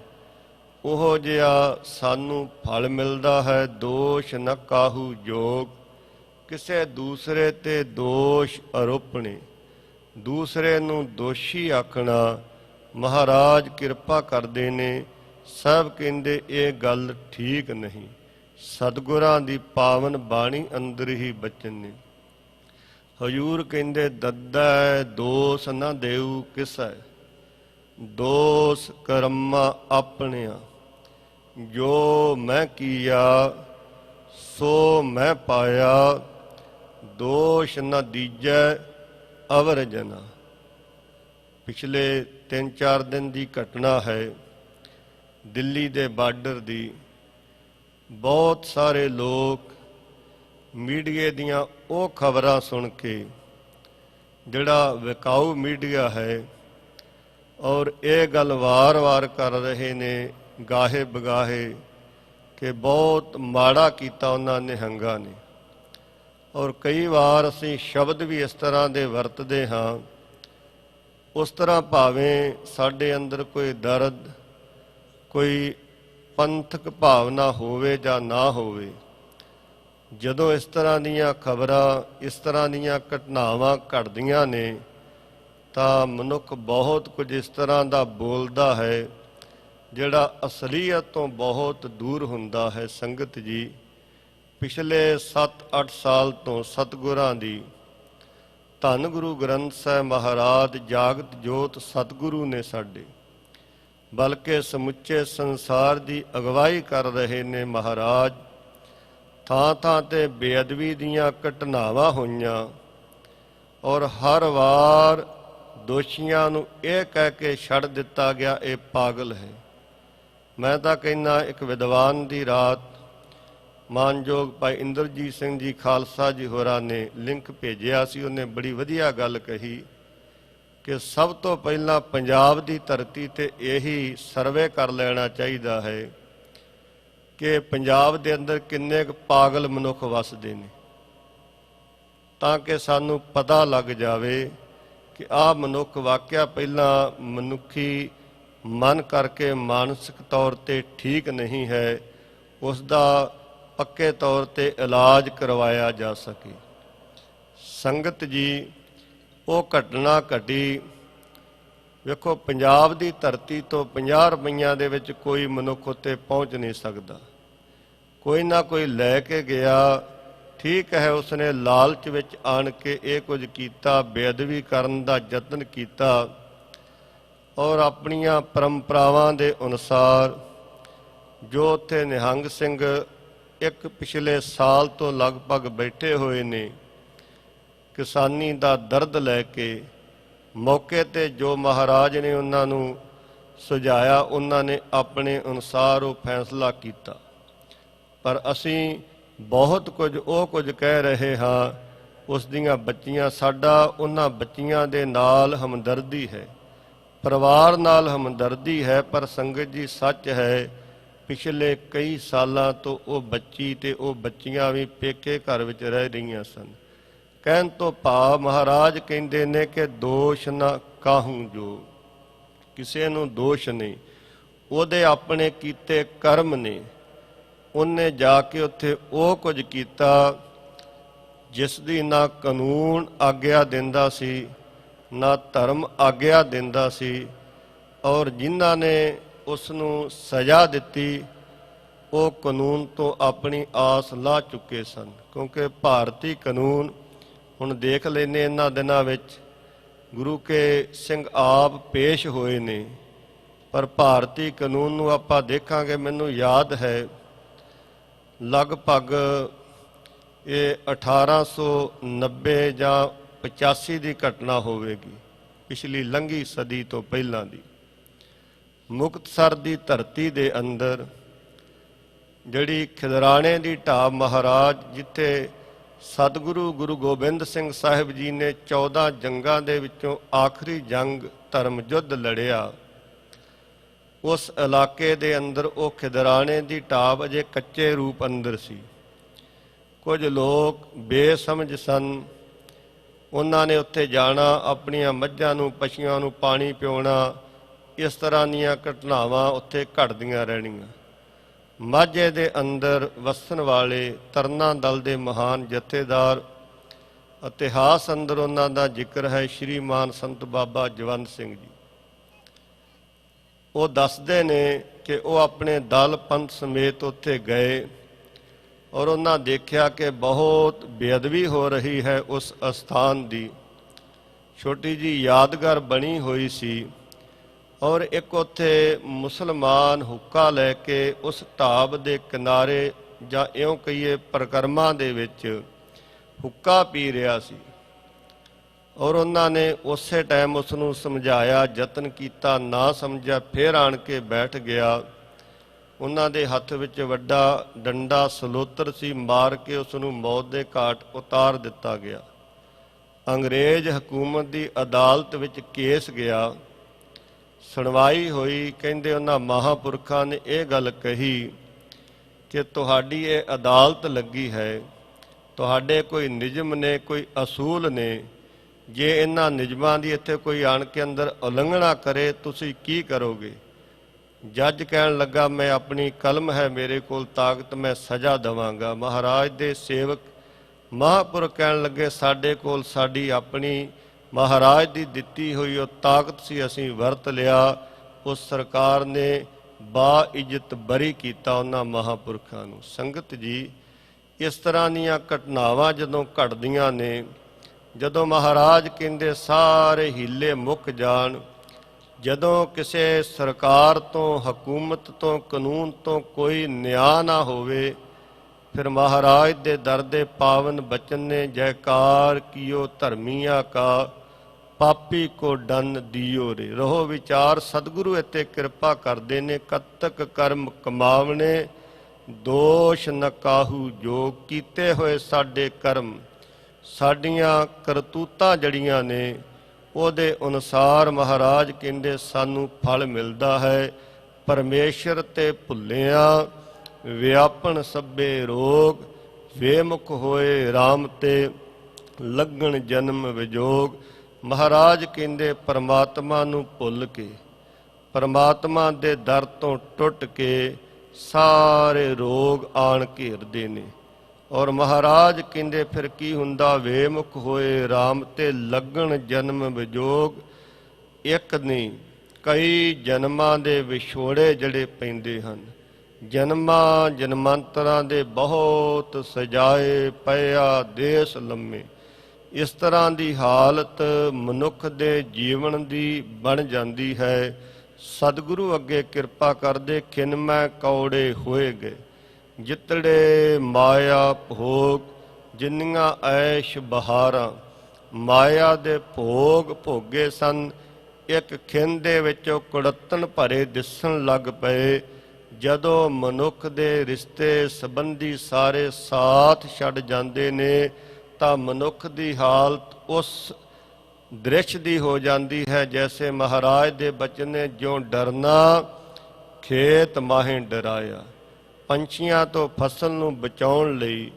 ਉਹੋ ਜਿਹਾ ਸਾਨੂੰ ਫਲ ਮਿਲਦਾ ਹੈ। ਦੋਸ਼ ਨ ਕਾਹੂ ਜੋਗ, ਕਿਸੇ ਦੂਸਰੇ ਤੇ ਦੋਸ਼ ਆਰੋਪਣੇ, ਦੂਸਰੇ ਨੂੰ ਦੋਸ਼ੀ ਆਖਣਾ ਮਹਾਰਾਜ ਕਿਰਪਾ ਕਰਦੇ ਨੇ। ਸਭ ਕਹਿੰਦੇ ਇਹ ਗੱਲ ਠੀਕ ਨਹੀਂ। ਸਤਿਗੁਰਾਂ ਦੀ ਪਾਵਨ ਬਾਣੀ ਅੰਦਰ ਹੀ ਬਚਨ ਨੇ। ਹਜੂਰ ਕਹਿੰਦੇ ਦੱਦੈ ਦੋਸ ਨਾ ਦੇਊ ਕਿਸੈ, ਦੋਸ ਕਰਮਾ ਆਪਣਿਆ, ਜੋ ਮੈਂ ਕੀਆ ਸੋ ਮੈਂ ਪਾਇਆ, ਦੋਸ਼ ਨਾ ਦੀਜੈ ਅਵਰ ਜਨਾ। ਪਿਛਲੇ 3-4 ਦਿਨ ਦੀ ਘਟਨਾ ਹੈ ਦਿੱਲੀ ਦੇ ਬਾਰਡਰ ਦੀ। ਬਹੁਤ ਸਾਰੇ ਲੋਕ ਮੀਡੀਏ ਦੀਆਂ ਉਹ ਖਬਰਾਂ ਸੁਣ ਕੇ, ਜਿਹੜਾ ਵਿਕਾਊ ਮੀਡੀਆ ਹੈ, ਔਰ ਇਹ ਗੱਲ ਵਾਰ-ਵਾਰ ਕਰ ਰਹੇ ਨੇ ਗਾਹੇ ਬਗਾਹੇ ਕਿ ਬਹੁਤ ਮਾੜਾ ਕੀਤਾ ਉਹਨਾਂ ਨਿਹੰਗਾਂ ਨੇ। ਔਰ ਕਈ ਵਾਰ ਅਸੀਂ ਸ਼ਬਦ ਵੀ ਇਸ ਤਰ੍ਹਾਂ ਦੇ ਵਰਤਦੇ ਹਾਂ, ਉਸ ਤਰ੍ਹਾਂ ਭਾਵੇਂ ਸਾਡੇ ਅੰਦਰ ਕੋਈ ਦਰਦ, ਕੋਈ ਪੰਥਕ ਭਾਵਨਾ ਹੋਵੇ ਜਾਂ ਨਾ ਹੋਵੇ, ਜਦੋਂ ਇਸ ਤਰ੍ਹਾਂ ਦੀਆਂ ਖਬਰਾਂ, ਇਸ ਤਰ੍ਹਾਂ ਦੀਆਂ ਘਟਨਾਵਾਂ ਘਟਦੀਆਂ ਨੇ ਤਾਂ ਮਨੁੱਖ ਬਹੁਤ ਕੁਝ ਇਸ ਤਰ੍ਹਾਂ ਦਾ ਬੋਲਦਾ ਹੈ ਜਿਹੜਾ ਅਸਲੀਅਤ ਤੋਂ ਬਹੁਤ ਦੂਰ ਹੁੰਦਾ ਹੈ। ਸੰਗਤ ਜੀ, ਪਿਛਲੇ 7-8 ਸਾਲ ਤੋਂ ਸਤਿਗੁਰਾਂ ਦੀ, ਧੰਨ ਗੁਰੂ ਗ੍ਰੰਥ ਸਾਹਿਬ ਮਹਾਰਾਜ ਜਾਗਤ ਜੋਤ ਸਤਿਗੁਰੂ ਨੇ ਸਾਡੇ, ਬਲਕਿ ਸਮੁੱਚੇ ਸੰਸਾਰ ਦੀ ਅਗਵਾਈ ਕਰ ਰਹੇ ਨੇ ਮਹਾਰਾਜ। ਥਾਂ ਥਾਂ ਤੇ ਬੇਅਦਬੀ ਦੀਆਂ ਘਟਨਾਵਾਂ ਹੋਈਆਂ, ਔਰ ਹਰ ਵਾਰ ਦੋਸ਼ੀਆਂ ਨੂੰ ਇਹ ਕਹਿ ਕੇ ਛੱਡ ਦਿੱਤਾ ਗਿਆ ਇਹ ਪਾਗਲ ਹੈ। ਮੈਂ ਤਾਂ ਕਹਿੰਦਾ ਇੱਕ ਵਿਦਵਾਨ ਦੀ ਰਾਤ ਮਾਨਯੋਗ ਭਾਈ ਇੰਦਰਜੀਤ ਸਿੰਘ ਜੀ ਖਾਲਸਾ ਜੀ ਹੋਰਾਂ ਨੇ ਲਿੰਕ ਭੇਜਿਆ ਸੀ। ਉਹਨੇ ਬੜੀ ਵਧੀਆ ਗੱਲ ਕਹੀ ਕਿ ਸਭ ਤੋਂ ਪਹਿਲਾਂ ਪੰਜਾਬ ਦੀ ਧਰਤੀ ਤੇ ਇਹੀ ਸਰਵੇ ਕਰ ਲੈਣਾ ਚਾਹੀਦਾ ਹੈ ਕਿ ਪੰਜਾਬ ਦੇ ਅੰਦਰ ਕਿੰਨੇ ਕੁ ਪਾਗਲ ਮਨੁੱਖ ਵੱਸਦੇ ਨੇ, ਤਾਂ ਕਿ ਸਾਨੂੰ ਪਤਾ ਲੱਗ ਜਾਵੇ ਕਿ ਆਹ ਮਨੁੱਖ ਵਾਕਿਆ ਪਹਿਲਾਂ ਮਨੁੱਖੀ ਮਨ ਕਰਕੇ ਮਾਨਸਿਕ ਤੌਰ ਤੇ ਠੀਕ ਨਹੀਂ ਹੈ, ਉਸ ਦਾ ਪੱਕੇ ਤੌਰ ਤੇ ਇਲਾਜ ਕਰਵਾਇਆ ਜਾ ਸਕੇ। ਸੰਗਤ ਜੀ, ਉਹ ਘਟਨਾ ਘਟੀ ਵੇਖੋ, ਪੰਜਾਬ ਦੀ ਧਰਤੀ ਤੋਂ 50 ਰੁਪਈਆਂ ਦੇ ਵਿੱਚ ਕੋਈ ਮਨੁੱਖ ਉੱਤੇ ਪਹੁੰਚ ਨਹੀਂ ਸਕਦਾ। ਕੋਈ ਨਾ ਕੋਈ ਲੈ ਕੇ ਗਿਆ। ਠੀਕ ਹੈ, ਉਸਨੇ ਲਾਲਚ ਵਿੱਚ ਆਣ ਕੇ ਇਹ ਕੁਝ ਕੀਤਾ, ਬੇਅਦਬੀ ਕਰਨ ਦਾ ਯਤਨ ਕੀਤਾ ਔਰ ਆਪਣੀਆਂ ਪਰੰਪਰਾਵਾਂ ਦੇ ਅਨੁਸਾਰ ਜੋ ਉੱਥੇ ਨਿਹੰਗ ਸਿੰਘ ਇੱਕ ਪਿਛਲੇ ਸਾਲ ਤੋਂ ਲਗਭਗ ਬੈਠੇ ਹੋਏ ਨੇ ਕਿਸਾਨੀ ਦਾ ਦਰਦ ਲੈ ਕੇ, ਮੌਕੇ 'ਤੇ ਜੋ ਮਹਾਰਾਜ ਨੇ ਉਹਨਾਂ ਨੂੰ ਸੁਝਾਇਆ, ਉਹਨਾਂ ਨੇ ਆਪਣੇ ਅਨੁਸਾਰ ਉਹ ਫੈਸਲਾ ਕੀਤਾ। ਪਰ ਅਸੀਂ ਬਹੁਤ ਕੁਝ ਉਹ ਕੁਝ ਕਹਿ ਰਹੇ ਹਾਂ, ਉਸ ਦੀਆਂ ਬੱਚੀਆਂ, ਸਾਡਾ ਉਹਨਾਂ ਬੱਚੀਆਂ ਦੇ ਨਾਲ ਹਮਦਰਦੀ ਹੈ, ਪਰਿਵਾਰ ਨਾਲ ਹਮਦਰਦੀ ਹੈ। ਪਰ ਸੰਗਤ ਜੀ, ਸੱਚ ਹੈ, ਪਿਛਲੇ ਕਈ ਸਾਲਾਂ ਤੋਂ ਉਹ ਬੱਚੀ ਤੇ ਉਹ ਬੱਚੀਆਂ ਵੀ ਪੇਕੇ ਘਰ ਵਿੱਚ ਰਹਿ ਰਹੀਆਂ ਸਨ। ਕਹਿਣ ਤੋਂ ਭਾਵ ਮਹਾਰਾਜ ਕਹਿੰਦੇ ਨੇ ਕਿ ਦੋਸ਼ ਨਾ ਕਾਹੂ ਜੋ, ਕਿਸੇ ਨੂੰ ਦੋਸ਼ ਨਹੀਂ, ਉਹਦੇ ਆਪਣੇ ਕੀਤੇ ਕਰਮ ਨੇ। ਉਹਨੇ ਜਾ ਕੇ ਉੱਥੇ ਉਹ ਕੁਝ ਕੀਤਾ ਜਿਸ ਦੀ ਨਾ ਕਾਨੂੰਨ ਆਗਿਆ ਦਿੰਦਾ ਸੀ, ਨਾ ਧਰਮ ਆਗਿਆ ਦਿੰਦਾ ਸੀ, ਔਰ ਜਿਨ੍ਹਾਂ ਨੇ ਉਸ ਨੂੰ ਸਜ਼ਾ ਦਿੱਤੀ ਉਹ ਕਾਨੂੰਨ ਤੋਂ ਆਪਣੀ ਆਸ ਲਾ ਚੁੱਕੇ ਸਨ। ਕਿਉਂਕਿ ਭਾਰਤੀ ਕਾਨੂੰਨ, ਹੁਣ ਦੇਖ ਲੈਂਦੇ ਇਹਨਾਂ ਦਿਨਾਂ ਵਿੱਚ ਗੁਰੂ ਕੇ ਸਿੰਘ ਆਪ ਪੇਸ਼ ਹੋਏ ਨੇ, ਪਰ ਭਾਰਤੀ ਕਾਨੂੰਨ ਨੂੰ ਆਪਾਂ ਦੇਖਾਂਗੇ। ਮੈਨੂੰ ਯਾਦ ਹੈ ਲਗਭਗ ਇਹ 1890 ਜਾਂ 85 ਦੀ ਘਟਨਾ ਹੋਵੇਗੀ, ਪਿਛਲੀ ਲੰਘੀ ਸਦੀ ਤੋਂ ਪਹਿਲਾਂ ਦੀ। ਮੁਕਤਸਰ ਦੀ ਧਰਤੀ ਦੇ ਅੰਦਰ ਜਿਹੜੀ ਖਿਦਰਾਣੇ ਦੀ ਢਾਬ ਮਹਾਰਾਜ, ਜਿੱਥੇ ਸਤਿਗੁਰੂ ਗੁਰੂ ਗੋਬਿੰਦ ਸਿੰਘ ਸਾਹਿਬ ਜੀ ਨੇ 14 ਜੰਗਾਂ ਦੇ ਵਿੱਚੋਂ ਆਖਰੀ ਜੰਗ ਧਰਮ ਯੁੱਧ ਲੜਿਆ, ਉਸ ਇਲਾਕੇ ਦੇ ਅੰਦਰ ਉਹ ਖਿਦਰਾਣੇ ਦੀ ਢਾਬ ਅਜੇ ਕੱਚੇ ਰੂਪ ਅੰਦਰ ਸੀ। ਕੁਝ ਲੋਕ ਬੇਸਮਝ ਸਨ, ਉਹਨਾਂ ਨੇ ਉੱਥੇ ਜਾਣਾ, ਆਪਣੀਆਂ ਮੱਝਾਂ ਨੂੰ, ਪਸ਼ੂਆਂ ਨੂੰ ਪਾਣੀ ਪਿਉਣਾ, ਇਸ ਤਰ੍ਹਾਂ ਦੀਆਂ ਘਟਨਾਵਾਂ ਉੱਥੇ ਘਟਦੀਆਂ ਰਹਿਣੀਆਂ। ਮਾਝੇ ਦੇ ਅੰਦਰ ਵਸਣ ਵਾਲੇ ਤਰਨਾ ਦਲ ਦੇ ਮਹਾਨ ਜਥੇਦਾਰ, ਇਤਿਹਾਸ ਅੰਦਰ ਉਹਨਾਂ ਦਾ ਜ਼ਿਕਰ ਹੈ, ਸ਼੍ਰੀਮਾਨ ਸੰਤ ਬਾਬਾ ਜਵੰਦ ਸਿੰਘ ਜੀ। ਉਹ ਦੱਸਦੇ ਨੇ ਕਿ ਉਹ ਆਪਣੇ ਦਲ ਪੰਥ ਸਮੇਤ ਉੱਥੇ ਗਏ ਔਰ ਉਹਨਾਂ ਦੇਖਿਆ ਕਿ ਬਹੁਤ ਬੇਅਦਬੀ ਹੋ ਰਹੀ ਹੈ ਉਸ ਅਸਥਾਨ ਦੀ। ਛੋਟੀ ਜੀ ਯਾਦਗਾਰ ਬਣੀ ਹੋਈ ਸੀ ਔਰ ਇੱਕ ਉੱਥੇ ਮੁਸਲਮਾਨ ਹੁੱਕਾ ਲੈ ਕੇ ਉਸ ਢਾਬ ਦੇ ਕਿਨਾਰੇ, ਜਾਂ ਇਉਂ ਕਹੀਏ ਪਰਿਕਰਮਾ ਦੇ ਵਿੱਚ ਹੁੱਕਾ ਪੀ ਰਿਹਾ ਸੀ। ਔਰ ਉਹਨਾਂ ਨੇ ਉਸੇ ਟਾਈਮ ਉਸ ਨੂੰ ਸਮਝਾਇਆ, ਯਤਨ ਕੀਤਾ, ਨਾ ਸਮਝਿਆ, ਫਿਰ ਆਣ ਕੇ ਬੈਠ ਗਿਆ। ਉਹਨਾਂ ਦੇ ਹੱਥ ਵਿੱਚ ਵੱਡਾ ਡੰਡਾ ਸਲੋਤਰ ਸੀ, ਮਾਰ ਕੇ ਉਸ ਨੂੰ ਮੌਤ ਦੇ ਘਾਟ ਉਤਾਰ ਦਿੱਤਾ ਗਿਆ। ਅੰਗਰੇਜ਼ ਹਕੂਮਤ ਦੀ ਅਦਾਲਤ ਵਿੱਚ ਕੇਸ ਗਿਆ, ਸੁਣਵਾਈ ਹੋਈ। ਕਹਿੰਦੇ ਉਹਨਾਂ ਮਹਾਂਪੁਰਖਾਂ ਨੇ ਇਹ ਗੱਲ ਕਹੀ ਕਿ ਤੁਹਾਡੀ ਇਹ ਅਦਾਲਤ ਲੱਗੀ ਹੈ, ਤੁਹਾਡੇ ਕੋਈ ਨਿਯਮ ਨੇ, ਕੋਈ ਅਸੂਲ ਨੇ, ਜੇ ਇਹਨਾਂ ਨਿਯਮਾਂ ਦੀ ਇੱਥੇ ਕੋਈ ਆਣ ਕੇ ਅੰਦਰ ਉਲੰਘਣਾ ਕਰੇ ਤੁਸੀਂ ਕੀ ਕਰੋਗੇ? ਜੱਜ ਕਹਿਣ ਲੱਗਾ, ਮੈਂ ਆਪਣੀ ਕਲਮ ਹੈ ਮੇਰੇ ਕੋਲ ਤਾਕਤ, ਮੈਂ ਸਜ਼ਾ ਦੇਵਾਂਗਾ। ਮਹਾਰਾਜ ਦੇ ਸੇਵਕ ਮਹਾਂਪੁਰਖ ਕਹਿਣ ਲੱਗੇ, ਸਾਡੇ ਕੋਲ ਸਾਡੀ ਆਪਣੀ ਮਹਾਰਾਜ ਦੀ ਦਿੱਤੀ ਹੋਈ ਉਹ ਤਾਕਤ ਸੀ, ਅਸੀਂ ਵਰਤ ਲਿਆ। ਉਸ ਸਰਕਾਰ ਨੇ ਬਾ ਇੱਜ਼ਤ ਬਰੀ ਕੀਤਾ ਉਹਨਾਂ ਮਹਾਂਪੁਰਖਾਂ ਨੂੰ। ਸੰਗਤ ਜੀ, ਇਸ ਤਰ੍ਹਾਂ ਦੀਆਂ ਘਟਨਾਵਾਂ ਜਦੋਂ ਘਟਦੀਆਂ ਨੇ, ਜਦੋਂ ਮਹਾਰਾਜ ਕਹਿੰਦੇ ਸਾਰੇ ਹੀਲੇ ਮੁੱਕ ਜਾਣ, ਜਦੋਂ ਕਿਸੇ ਸਰਕਾਰ ਤੋਂ, ਹਕੂਮਤ ਤੋਂ, ਕਾਨੂੰਨ ਤੋਂ ਕੋਈ ਨਿਆਂ ਨਾ ਹੋਵੇ, ਫਿਰ ਮਹਾਰਾਜ ਦੇ ਦਰ ਦੇ ਪਾਵਨ ਬਚਨ ਨੇ, ਜੈਕਾਰ ਕੀਓ ਧਰਮੀਆਂ ਕਾ, ਪਾਪੀ ਕੋ ਡੰਨ ਦਿਓ ਰੇ। ਰਹੋ ਵਿਚਾਰ, ਸਤਿਗੁਰੂ ਇੱਥੇ ਕਿਰਪਾ ਕਰਦੇ ਨੇ। ਕਤਕ ਕਰਮ ਕਮਾਵਣੇ, ਦੋਸ਼ ਨ ਕਾਹੂ ਜੋ, ਕੀਤੇ ਹੋਏ ਸਾਡੇ ਕਰਮ, ਸਾਡੀਆਂ ਕਰਤੂਤਾਂ ਜੜੀਆਂ ਨੇ, ਉਹਦੇ ਅਨੁਸਾਰ ਮਹਾਰਾਜ ਕਹਿੰਦੇ ਸਾਨੂੰ ਫਲ ਮਿਲਦਾ ਹੈ। ਪਰਮੇਸ਼ਰ ਤੇ ਭੁੱਲਿਆ ਵਿਆਪਣ ਸਭੇ ਰੋਗ, ਵੇਮੁਖ ਹੋਏ ਰਾਮ ਤੇ ਲੱਗਣ ਜਨਮ ਵਿਜੋਗ। ਮਹਾਰਾਜ ਕਹਿੰਦੇ ਪਰਮਾਤਮਾ ਨੂੰ ਭੁੱਲ ਕੇ, ਪਰਮਾਤਮਾ ਦੇ ਦਰ ਤੋਂ ਟੁੱਟ ਕੇ ਸਾਰੇ ਰੋਗ ਆਣ ਘੇਰਦੇ ਨੇ। ਔਰ ਮਹਾਰਾਜ ਕਹਿੰਦੇ ਫਿਰ ਕੀ ਹੁੰਦਾ? ਵੇਮੁਖ ਹੋਏ ਰਾਮ ਤੇ ਲੱਗਣ ਜਨਮ ਵਿਜੋਗ। ਇੱਕ ਨਹੀਂ, ਕਈ ਜਨਮਾਂ ਦੇ ਵਿਛੋੜੇ ਜਿਹੜੇ ਪੈਂਦੇ ਹਨ। ਜਨਮਾਂ ਜਨਮਾਂਤਰਾਂ ਦੇ ਬਹੁਤ ਸਜਾਏ ਪਿਆ ਦੇਸ ਲੰਮੇ। ਇਸ ਤਰ੍ਹਾਂ ਦੀ ਹਾਲਤ ਮਨੁੱਖ ਦੇ ਜੀਵਨ ਦੀ ਬਣ ਜਾਂਦੀ ਹੈ। ਸਤਿਗੁਰੂ ਅੱਗੇ ਕਿਰਪਾ ਕਰਦੇ ਖਿਨਮੈ ਕੌੜੇ ਹੋਏ ਗਏ। ਜਿਤੜੇ ਮਾਇਆ ਭੋਗ ਜਿੰਨੀਆਂ ਐਸ਼ ਬਹਾਰਾਂ, ਮਾਇਆ ਦੇ ਭੋਗ ਭੋਗੇ ਸਨ, ਇੱਕ ਖਿੰਨ ਦੇ ਵਿੱਚੋਂ ਕੁੜੱਤਣ ਭਰੇ ਦਿਸਣ ਲੱਗ ਪਏ। ਜਦੋਂ ਮਨੁੱਖ ਦੇ ਰਿਸ਼ਤੇ ਸੰਬੰਧੀ ਸਾਰੇ ਸਾਥ ਛੱਡ ਜਾਂਦੇ ਨੇ ਤਾਂ ਮਨੁੱਖ ਦੀ ਹਾਲਤ ਉਸ ਦ੍ਰਿਸ਼ ਦੀ ਹੋ ਜਾਂਦੀ ਹੈ ਜੈਸੇ ਮਹਾਰਾਜ ਦੇ ਬਚਨ ਨੇ, ਜਿਉਂ ਡਰਨਾ ਖੇਤ ਮਾਹੇ ਡਰਾਇਆ। ਪੰਛੀਆਂ ਤੋਂ ਫਸਲ ਨੂੰ ਬਚਾਉਣ ਲਈ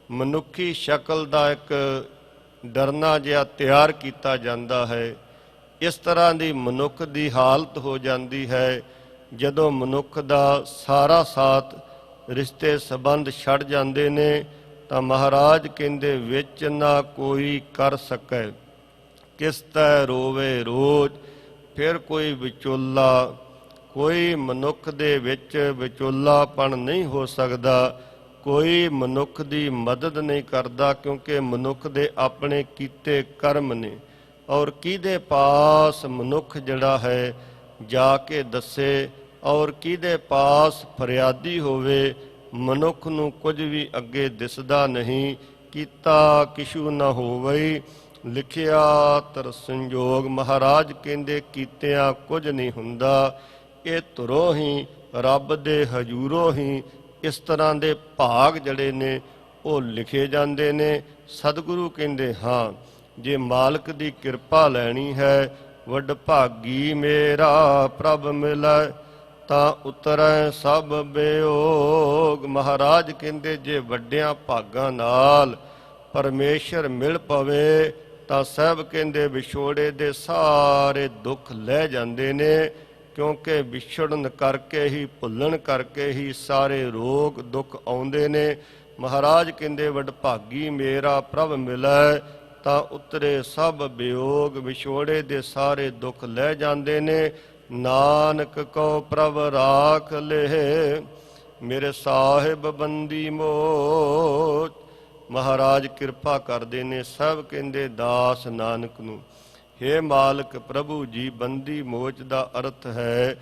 ਮਨੁੱਖੀ ਸ਼ਕਲ ਦਾ ਇੱਕ ਡਰਨਾ ਜਿਹਾ ਤਿਆਰ ਕੀਤਾ ਜਾਂਦਾ ਹੈ। ਇਸ ਤਰ੍ਹਾਂ ਦੀ ਮਨੁੱਖ ਦੀ ਹਾਲਤ ਹੋ ਜਾਂਦੀ ਹੈ ਜਦੋਂ ਮਨੁੱਖ ਦਾ ਸਾਰਾ ਸਾਥ ਰਿਸ਼ਤੇ ਸੰਬੰਧ ਛੱਡ ਜਾਂਦੇ ਨੇ ਤਾਂ ਮਹਾਰਾਜ ਕਹਿੰਦੇ ਵਿੱਚ ਨਾ ਕੋਈ ਕਰ ਸਕੈ, ਕਿਸ ਤੈ ਰੋਵੇ ਰੋਜ਼। ਫਿਰ ਕੋਈ ਵਿਚੋਲਾ, ਕੋਈ ਮਨੁੱਖ ਦੇ ਵਿੱਚ ਵਿਚੋਲਾਪਣ ਨਹੀਂ ਹੋ ਸਕਦਾ, ਕੋਈ ਮਨੁੱਖ ਦੀ ਮਦਦ ਨਹੀਂ ਕਰਦਾ, ਕਿਉਂਕਿ ਮਨੁੱਖ ਦੇ ਆਪਣੇ ਕੀਤੇ ਕਰਮ ਨੇ। ਔਰ ਕਿਹਦੇ ਪਾਸ ਮਨੁੱਖ ਜਿਹੜਾ ਹੈ ਜਾ ਕੇ ਦੱਸੇ, ਔਰ ਕਿਹਦੇ ਪਾਸ ਫਰਿਆਦੀ ਹੋਵੇ। ਮਨੁੱਖ ਨੂੰ ਕੁਝ ਵੀ ਅੱਗੇ ਦਿਸਦਾ ਨਹੀਂ। ਕੀਤਾ ਕਿਛੂ ਨਾ ਹੋਵਈ, ਲਿਖਿਆ ਤਰ ਸੰਜੋਗ। ਮਹਾਰਾਜ ਕਹਿੰਦੇ ਕੀਤਿਆਂ ਕੁਝ ਨਹੀਂ ਹੁੰਦਾ, ਇਹ ਧੁਰੋਂ ਹੀ ਰੱਬ ਦੇ ਹਜ਼ੂਰੋਂ ਹੀ ਇਸ ਤਰ੍ਹਾਂ ਦੇ ਭਾਗ ਜਿਹੜੇ ਨੇ ਉਹ ਲਿਖੇ ਜਾਂਦੇ ਨੇ। ਸਤਿਗੁਰੂ ਕਹਿੰਦੇ ਹਾਂ, ਜੇ ਮਾਲਕ ਦੀ ਕਿਰਪਾ ਲੈਣੀ ਹੈ, ਵਡਭਾਗੀ ਮੇਰਾ ਪ੍ਰਭ ਮਿਲੈ ਤਾਂ ਉਤਰੈ ਸਭ ਬਿਯੋਗ। ਮਹਾਰਾਜ ਕਹਿੰਦੇ ਜੇ ਵੱਡਿਆਂ ਭਾਗਾਂ ਨਾਲ ਪਰਮੇਸ਼ਰ ਮਿਲ ਪਵੇ ਤਾਂ ਸਭ ਕਹਿੰਦੇ ਵਿਛੋੜੇ ਦੇ ਸਾਰੇ ਦੁੱਖ ਲੈ ਜਾਂਦੇ ਨੇ, ਕਿਉਂਕਿ ਵਿਛੜਨ ਕਰਕੇ ਹੀ, ਭੁੱਲਣ ਕਰਕੇ ਹੀ ਸਾਰੇ ਰੋਗ ਦੁੱਖ ਆਉਂਦੇ ਨੇ। ਮਹਾਰਾਜ ਕਹਿੰਦੇ ਵਡਭਾਗੀ ਮੇਰਾ ਪ੍ਰਭ ਮਿਲੈ ਤਾਂ ਉਤਰੇ ਸਭ ਬਿਯੋਗ। ਵਿਛੋੜੇ ਦੇ ਸਾਰੇ ਦੁੱਖ ਲੈ ਜਾਂਦੇ ਨੇ। ਨਾਨਕ ਕੋ ਪ੍ਰਭ ਰਾਖ ਲਹਿ, ਮੇਰੇ ਸਾਹਿਬ ਬੰਦੀ ਮੋਚ। ਮਹਾਰਾਜ ਕਿਰਪਾ ਕਰਦੇ ਨੇ, ਸਭ ਕਹਿੰਦੇ ਦਾਸ ਨਾਨਕ ਨੂੰ, ਹੇ ਮਾਲਕ ਪ੍ਰਭੂ ਜੀ। ਬੰਦੀ ਮੋਚ ਦਾ ਅਰਥ ਹੈ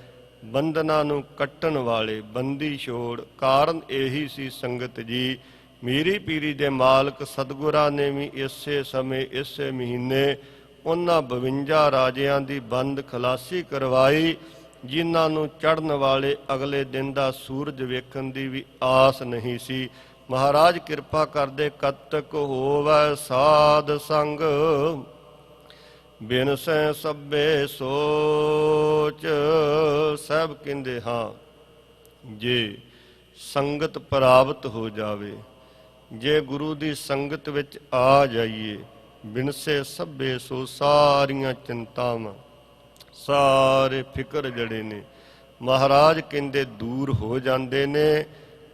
ਬੰਧਨਾਂ ਨੂੰ ਕੱਟਣ ਵਾਲੇ, ਬੰਦੀ ਛੋੜ। ਕਾਰਨ ਇਹੀ ਸੀ ਸੰਗਤ ਜੀ, ਮੀਰੀ ਪੀਰੀ ਦੇ ਮਾਲਕ ਸਤਿਗੁਰਾਂ ਨੇ ਵੀ ਇਸੇ ਸਮੇਂ ਇਸੇ ਮਹੀਨੇ ਉਹਨਾਂ 52 ਰਾਜਿਆਂ ਦੀ ਬੰਦ ਖਲਾਸੀ ਕਰਵਾਈ, ਜਿਨ੍ਹਾਂ ਨੂੰ ਚੜ੍ਹਨ ਵਾਲੇ ਅਗਲੇ ਦਿਨ ਦਾ ਸੂਰਜ ਵੇਖਣ ਦੀ ਵੀ ਆਸ ਨਹੀਂ ਸੀ। ਮਹਾਰਾਜ ਕਿਰਪਾ ਕਰਦੇ ਕਦ ਤੱਕ ਹੋਵੈ ਸਾਧ ਸੰਗ, ਬਿਨ ਸੈ ਸਭੇ ਸੋਚ। ਸਭ ਕਹਿੰਦੇ ਹਾਂ, ਜੇ ਸੰਗਤ ਪ੍ਰਾਪਤ ਹੋ ਜਾਵੇ, ਜੇ ਗੁਰੂ ਦੀ ਸੰਗਤ ਵਿੱਚ ਆ ਜਾਈਏ, ਬਿਨਸੇ ਸਭੇ ਸੋ, ਸਾਰੀਆਂ ਚਿੰਤਾਵਾਂ ਸਾਰੇ ਫਿਕਰ ਜਿਹੜੇ ਨੇ ਮਹਾਰਾਜ ਕਹਿੰਦੇ ਦੂਰ ਹੋ ਜਾਂਦੇ ਨੇ।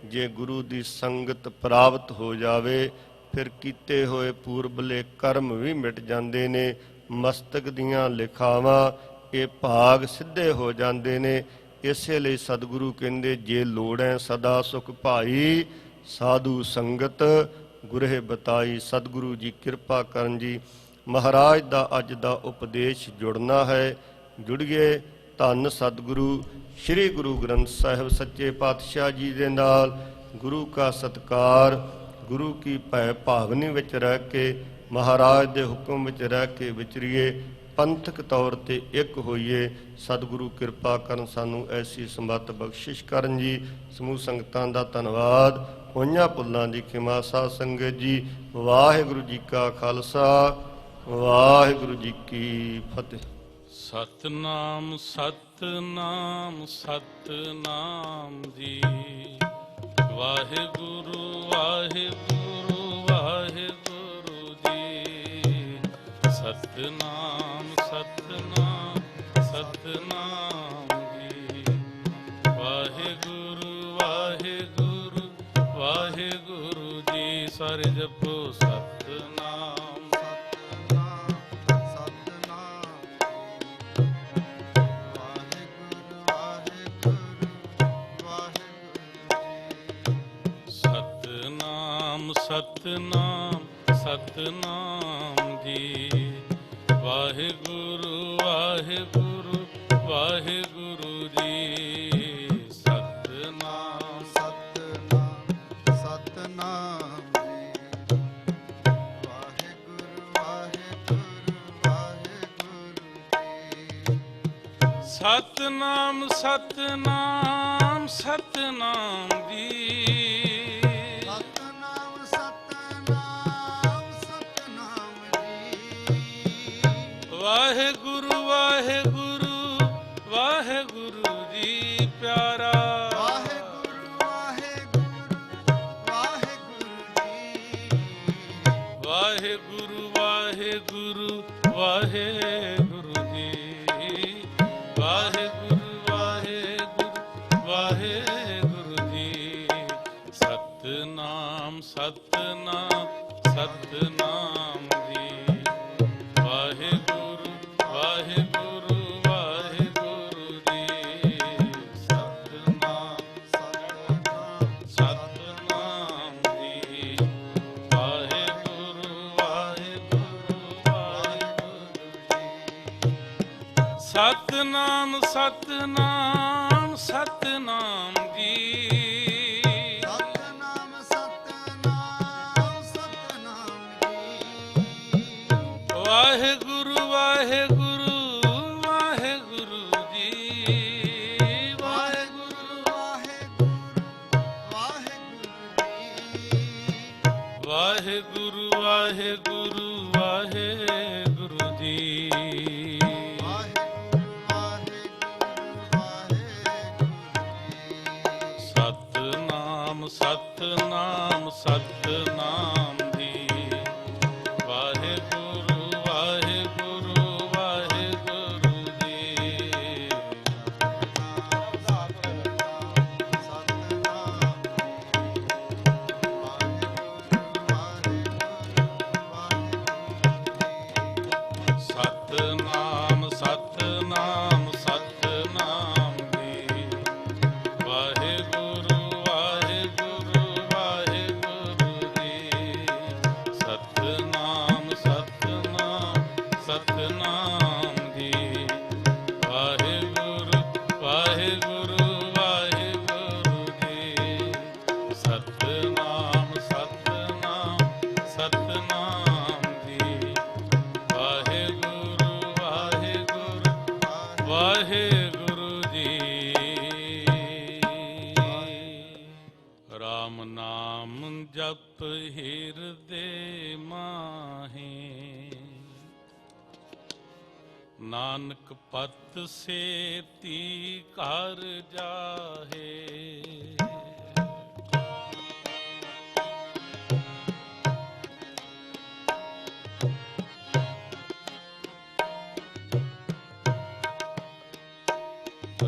ਜੇ ਗੁਰੂ ਦੀ ਸੰਗਤ ਪ੍ਰਾਪਤ ਹੋ ਜਾਵੇ ਫਿਰ ਕੀਤੇ ਹੋਏ ਪੂਰਬਲੇ ਕਰਮ ਵੀ ਮਿਟ ਜਾਂਦੇ ਨੇ। ਮਸਤਕ ਦੀਆਂ ਲਿਖਾਵਾਂ ਇਹ ਭਾਗ ਸਿੱਧੇ ਹੋ ਜਾਂਦੇ ਨੇ। ਇਸੇ ਲਈ ਸਤਿਗੁਰੂ ਕਹਿੰਦੇ ਜੇ ਲੋੜੈ ਸਦਾ ਸੁਖ ਭਾਈ, ਸਾਧੂ ਸੰਗਤ ਗੁਰਹਿ ਬਤਾਈ। ਸਤਿਗੁਰੂ ਜੀ ਕਿਰਪਾ ਕਰਨ ਜੀ। ਮਹਾਰਾਜ ਦਾ ਅੱਜ ਦਾ ਉਪਦੇਸ਼ ਜੁੜਨਾ ਹੈ, ਜੁੜੀਏ। ਧੰਨ ਸਤਿਗੁਰੂ ਸ੍ਰੀ ਗੁਰੂ ਗ੍ਰੰਥ ਸਾਹਿਬ ਸੱਚੇ ਪਾਤਸ਼ਾਹ ਜੀ ਦੇ ਨਾਲ ਗੁਰੂ ਕਾ ਸਤਿਕਾਰ, ਗੁਰੂ ਕੀ ਭੈ ਭਾਵਨੀ ਵਿੱਚ ਰਹਿ ਕੇ, ਮਹਾਰਾਜ ਦੇ ਹੁਕਮ ਵਿੱਚ ਰਹਿ ਕੇ ਵਿਚਰੀਏ, ਪੰਥਕ ਤੌਰ ਤੇ ਇੱਕ ਹੋਈਏ। ਸਤਿਗੁਰੂ ਕਿਰਪਾ ਕਰਨ, ਸਾਨੂੰ ਐਸੀ ਸਮੱਤ ਬਖਸ਼ਿਸ਼ ਕਰਨ ਜੀ। ਸਮੂਹ ਸੰਗਤਾਂ ਦਾ ਧੰਨਵਾਦ। ਹੋਈਆਂ ਭੁੱਲਾਂ ਦੀ ਖਿਮਾ। ਸਾਧ ਸੰਗਤ ਜੀ, ਵਾਹਿਗੁਰੂ ਜੀ ਕਾ ਖਾਲਸਾ, ਵਾਹਿਗੁਰੂ ਜੀ ਕੀ ਫਤਿਹ। ਸਤਨਾਮ ਸਤਨਾਮ ਸਤਨਾਮ ਜੀ। ਵਾਹਿਗੁਰੂ ਵਾਹਿਗੁਰੂ ਵਾਹਿਗੁਰੂ ਜੀ। ਸਤਨਾਮ ਸਤਨਾਮ ਸਤਨਾਮ ਜੀ। ਵਾਹਿਗੁਰੂ ਵਾਹਿਗੁਰੂ ਵਾਹਿਗੁਰੂ ਜੀ। ਸਾਰੇ ਜਪੋ ਸਤਨਾਮ ਸਤਨਾਮ ਸਤਨਾਮ। ਸਤਨਾਮ ਸਤਨਾਮ ਜੀ। ਵਾਹਿਗੁਰੂ ਵਾਹਿਗੁਰੂ ਵਾਹਿਗੁਰੂ ਜੀ। ਸਤਨਾਮ ਸਤਨਾਮ ਸਤਨਾਮ ਜੀ। ਵਾਹਿਗੁਰੂ ਵਾਹਿਗੁਰੂ ਵਾਹਿਗੁਰੂ ਜੀ। ਸਤਨਾਮ ਸਤਨਾਮ ਸਤਨਾਮ ਜੀ। ਸਤਨਾਮ ਸਤਨਾਮ ਸਤਨਾਮ ਜੀ। ਵਾਹਿਗੁਰੂ ਵਾਹਿਗੁਰੂ ਵਾਹਿਗੁਰੂ ਜੀ ਪਿਆਰਾ। ਵਾਹਿਗੁਰੂ ਵਾਹਿਗੁਰੂ ਵਾਹਿਗੁਰੂ ਜੀ। ਵਾਹਿਗੁਰੂ ਵਾਹਿਗੁਰੂ ਵਾਹਿਗੁਰੂ ਜੀ। ਵਾਹਿਗੁਰੂ ਵਾਹਿਗੁਰੂ ਵਾਹਿਗੁਰੂ ਜੀ। ਸਤਨਾਮ ਸਤਨਾਮ ਸਤਨਾਮ ਜੀ। ਵਾਹਿਗੁਰੂ ਵਾਹਿਗੁਰੂ ਵਾਹਿਗੁਰੂ ਜੀ। ਸਤਨਾਮ ਸਤਨਾਮ ਸਤਨਾਮ ਜੀ। ਵਾਹਿਗੁਰੂ ਵਾਹਿਗੁਰੂ ਵਾਹਿਗੁਰੂ ਜੀ। ਸਤਨਾਮ ਸਤਨਾਮ ਸਤਨਾਮ ਜੀ। ਸਤਨਾਮ ਸਤਨਾਮ ਸਤਨਾਮ ਜੀ। ਵਾਹਿਗੁਰੂ ਵਾਹਿਗੁਰੂ ਵਾਹਿਗੁਰੂ ਜੀ। ਵਾਹਿਗੁਰੂ ਵਾਹਿਗੁਰੂ ਵਾਹਿਗੁਰੂ ਜੀ। ਵਾਹਿਗੁਰੂ ਵਾਹਿਗੁਰੂ ਵਾਹਿਗੁਰੂ ਜੀ। ਵਾਹਿਗੁਰੂ ਵਾਹਿਗੁਰੂ ਵਾਹਿਗੁਰੂ ਜੀ। ਸਤਨਾਮ ਸਤਨਾਮ ਸਤਨਾਮ ਜੀ। ਵਾਹਿਗੁਰੂ ਵਾਹਿਗੁਰੂ ਵਾਹਿਗੁਰੂ ਜੀ। ਸਤਨਾਮ ਸਤਨਾਮ ਸਤਨਾਮ ਜੀ। ਵਾਹਿਗੁਰੂ ਵਾਹਿਗੁਰੂ ਵਾਹਿਗੁਰੂ ਜੀ। ਸਤਨਾਮ ਸਤਨਾਮ ਸਤਨਾਮ ਜੀ। ਵਾਹਿਗੁਰੂ ਵਾਹਿਗੁਰੂ ਵਾਹਿਗੁਰੂ ਜੀ। ਸਤਨਾਮ ਸਤਨਾਮ ਸਤਨਾਮ ਜੀ। ਵਾਹਿਗੁਰੂ ਵਾਹਿਗੁਰੂ ਵਾਹਿਗੁਰੂ ਜੀ। ਰਾਮ ਨਾਮ ਜਪ ਹਿਰਦੇ ਮਾਹੇ। ਨਾਨਕ ਪਤ ਸੇਤੀ ਘਰ ਜਾਹੇ।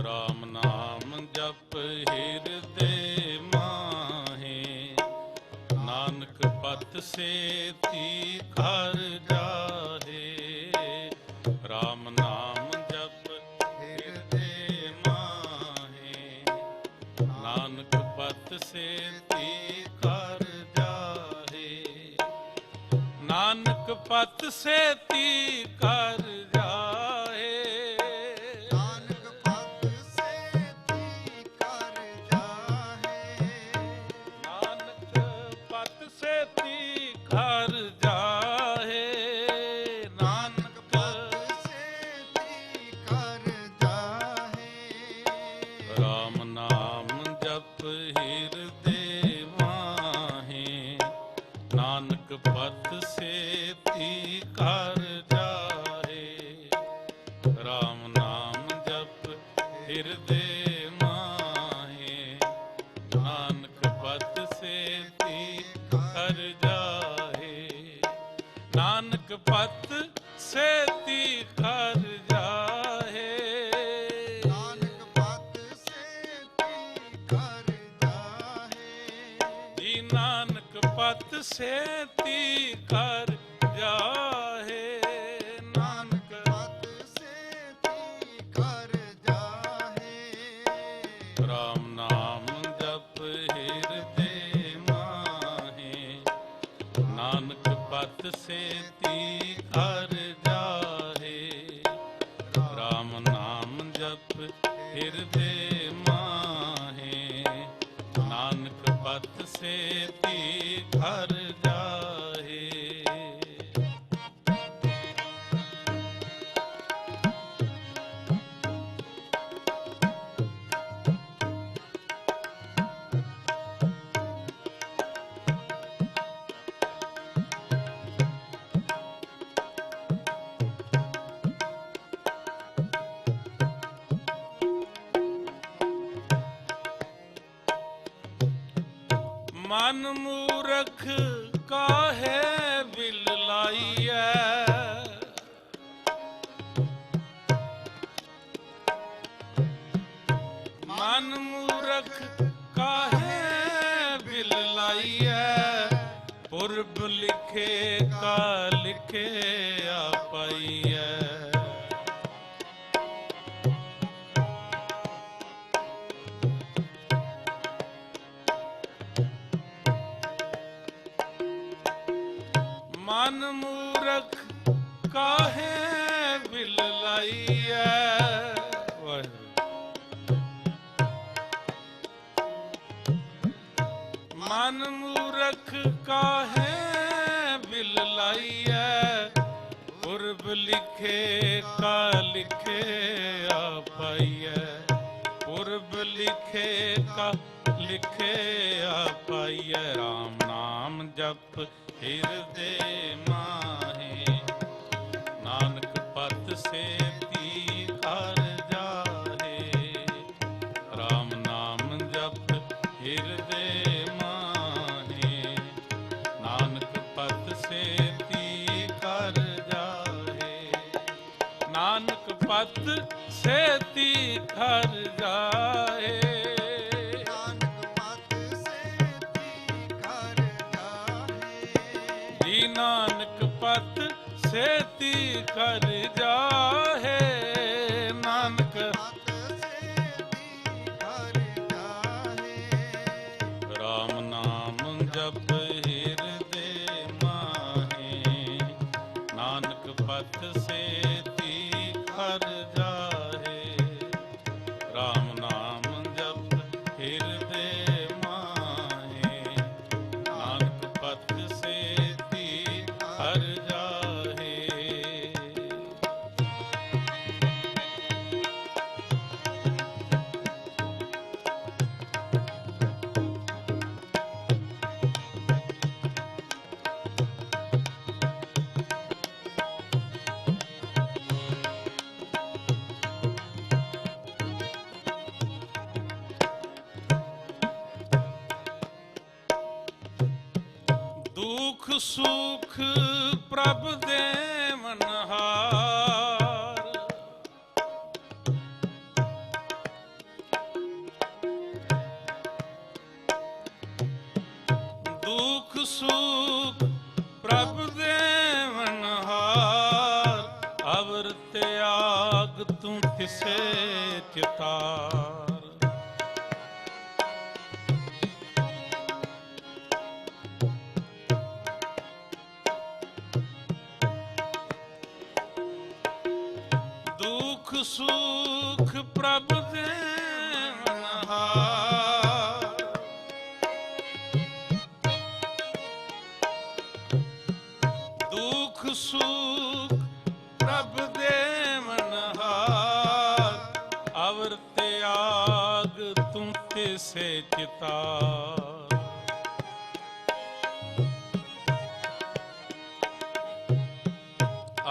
ਰਾਮ ਨਾਮ ਜਪ ਹਿਰਦੇ ਮਾਹੇ। ਨਾਨਕ ਪਤ ਸੇਤੀ ਘਰ ਜਾਹੇ। ਰਾਮ ਨਾਮ ਜਪ ਹਿਰਦੇ ਮਾਹੇ। ਨਾਨਕ ਪਤ ਸੇਤੀ ਘਰ ਜਾਹੇ। ਨਾਨਕ ਪਤ ਸੇਤੀ ਘਰ ਜਾਹੇ। ਨਾਨਕ ਪਤ ਸੇਤੀ ਘਰ ਜਾਹੇ। ਨਾਨਕ ਪਤ ਸੇਤੀ ਘਰ ਜਾਹੇ। ਨਾਨਕ ਪਤ ਸੇਤੀ ਘਰ ਜਾਹੇ। ਰਾਮ ਨਾਮ ਜਪ ਹਿਰਦੇ ਮਾਹੇ। ਨਾਨਕ ਪਤ ਸੇਤੀ ਘਰ ਜਾਹੇ। ਰਾਮ ਨਾਮ ਜਪ ਹਿਰਦੇ ਮਾਹੇ। ਨਾਨਕ ਪਤ ਸੇਤੀ ਘਰ ਜਾਹੇ। ਨਾਨਕ ਪਤ ਸੇਤੀ ਘਰ ਜਾਹੇ। ਨਾਨਕ ਪਤ ਸੇਤੀ ਘਰ ਜਾਹੇ। ਜੀ ਨਾਨਕ ਪਤ ਸੇਤੀ ਘਰ ਜਾਹੇ। ਨਾਨਕ ਪਤ ਸੇਤੀ ਘਰ ਜਾਹੇ। ਰਾਮ ਨਾਮ ਜਪ ਹਿਰਦੇ ਮਾਹੇ। ਨਾਨਕ ਪਤ ਸੇਤੀ ਘਰ ਜਾਹੇ। ਮਨ ਮੂਰਖ ਕਾਹੇ ਬਿਲ ਲਾਈਐ, ਮਨ ਮੂਰਖ ਕਾਹੇ ਬਿਲ ਲਾਈਐ, ਪੁਰਬ ਲਿਖੇ ਕਾ ਲਿਖਿਆ ਪਾਈਐ। ਮਨ ਮੂਰਖ ਕਾਹੇ ਬਿਲ ਲਾਈਐ, ਮਨ ਮੂਰਖ ਕਾਹੇ ਬਿਲ ਲਾਈਐ, ਪੁਰਬ ਲਿਖੇ ਕਾ ਲਿਖਿਆ ਪਾਈਐ, ਪੁਰਬ ਲਿਖੇ ਕਾ ਲਿਖਿਆ ਪਾਈਐ। ਰਾਮ ਨਾਮ ਜਪ ਹਿਰਦੇ ਮਾਹੇ, ਨਾਨਕ ਪਤ ਸੇਤੀ ਘਰ ਜਾਹੇ। ਰਾਮ ਨਾਮ ਜਪ ਹਿਰਦੇ ਮਾਹੇ, ਨਾਨਕ ਪਤ ਸੇਤੀ ਘਰ ਜਾਹੇ। ਨਾਨਕ ਪਤ ਸੇਤੀ ਘਰ ਜਾਹੇ। ਨਾਨਕ ਪਤ ਸੇਤੀ ਘਰ ਜਾਹੇ। ਨਾਨਕ ਪਤ ਸੇਤੀ ਘਰ ਜਾਹੇ। ਰਾਮ ਨਾਮ ਜਪ ਹਿਰਦੇ ਮਾਹੇ, ਨਾਨਕ ਪਤ ਸੇਤੀ ਘਰ ਜਾਹੇ। ਰਾਮ ਨਾਮ ਜਪ ਹਿਰਦੇ ਮਾਹੇ, ਨਾਨਕ ਪਤ ਸੇਤੀ ਘਰ ਜਾਹੇ। ਦੁਖ ਸੁਖ ਪ੍ਰਭ ਦੇਵਨਹਾਰ, ਦੁਖ ਸੁਖ ਪ੍ਰਭ ਦੇਵਨਹਾਰ, ਅਵਰ ਤਿਆਗ ਤੂੰ ਕਿਸੇ ਚਿਤਾਰ। ਦੁਖ ਸੁਖ ਪ੍ਰਭ ਦੇਵਨਹਾਰ, ਦੁਖ ਸੁਖ ਪ੍ਰਭ ਦੇਵਨਹਾਰ, ਅਵਰ ਤਿਆਗ ਤੂੰ ਤਿਸੇ ਚਿਤਾਰ।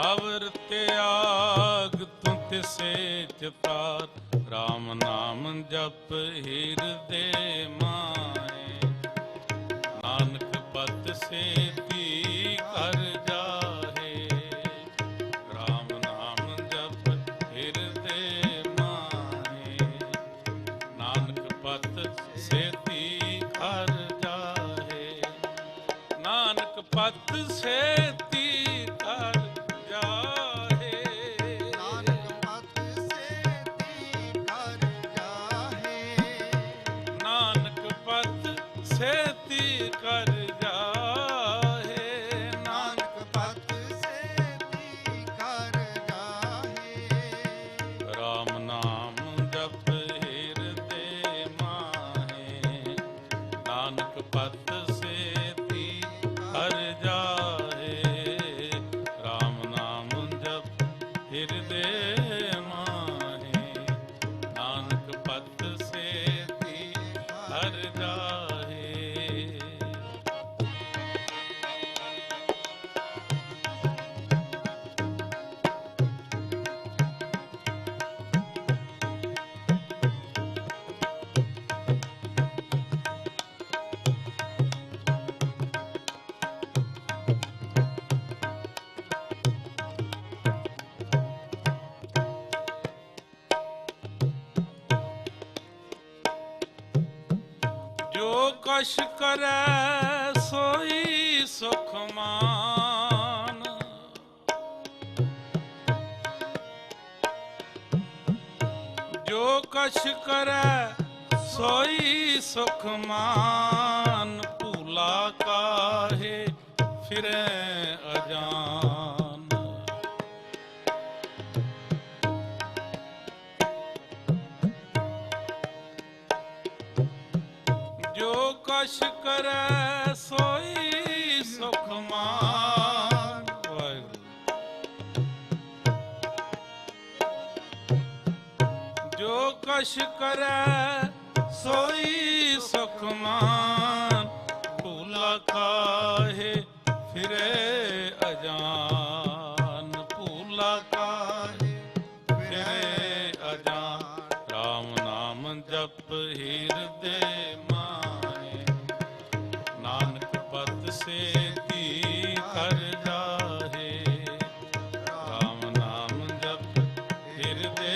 ਅਵਰ ਤਿਆਗ ਤੂੰ ਤਿਸੇ ਚਿਤਾਰ। ਰਾਮ ਨਾਮ ਜਪ ਹਿਰਦੇ ਮਾਹੇ, ਨਾਨਕ ਪਤ ਸੇਤੀ ਘਰ ਜਾਹੇ। ਰਾਮ ਨਾਮ ਜਪ ਹਿਰਦੇ ਮਾਹੇ, ਨਾਨਕ ਪਤ ਸੇਤੀ ਘਰ ਜਾਹੇ। ਨਾਨਕ ਪਤ ਸੇਤੀ ਘਰ ਜਾਹੇ। ਨਾਨਕ ਪਤ ਸੇਤੀ ਘਰ ਜਾਹੇ। ਨਾਨਕ ਪਤ ਸੇਤੀ ਘਰ ਜਾਹੇ। ਨਾਨਕ ਪਤ ਸੇਤੀ ਘਰ ਜਾਹੇ। ਰਾਮ ਨਾਮ ਜਪ ਹਿਰਦੇ ਮਾਹੇ, ਪਤ ਸੇਤੀ ਹਰ ਜਾਹੇ। RAM ਨਾਮ ਜਪ ਹਿਰਦੇ ਮਾਹੇ। ਨਾਨਕ ਪਤ ਸੇਤੀ ਹਰ ਜਾਹੇ। ਜੋ ਕਛ ਕਰੈ ਸੋਈ ਸੁਖ ਮਾਨ। ਜੋ ਕਛ ਕਰੈ ਸੋਈ ਸੁਖ ਮਾਨ। ਭੂਲਾ ਕਾਹੇ ਫਿਰੈ ਅਜਾਨ। ਜੋ ਕਛ ਕਰੈ ਸੋਈ ਸੁਖ ਮਾਨ। ਵਾਹਿਗੁਰੂ। ਜੋ ਕਛ ਕਰੈ ਸੋਈ ਸੁਖ ਮਾਨ। ਭੂਲਾ ਕਾਹੇ ਫਿਰੈ ਅਜਾਨ। ਭੂਲਾ ਕਾਹੇ ਫਿਰੈ ਅਜਾਨ। RAM ਨਾਮ ਜਪ ਹਿਰਦੇ ਮਾਹੇ। ਨਾਨਕ ਪਤ ਸੇਤੀ ਹਰ ਜਾਹੇ। RAM ਨਾਮ ਜਪ ਹਿਰਦੇ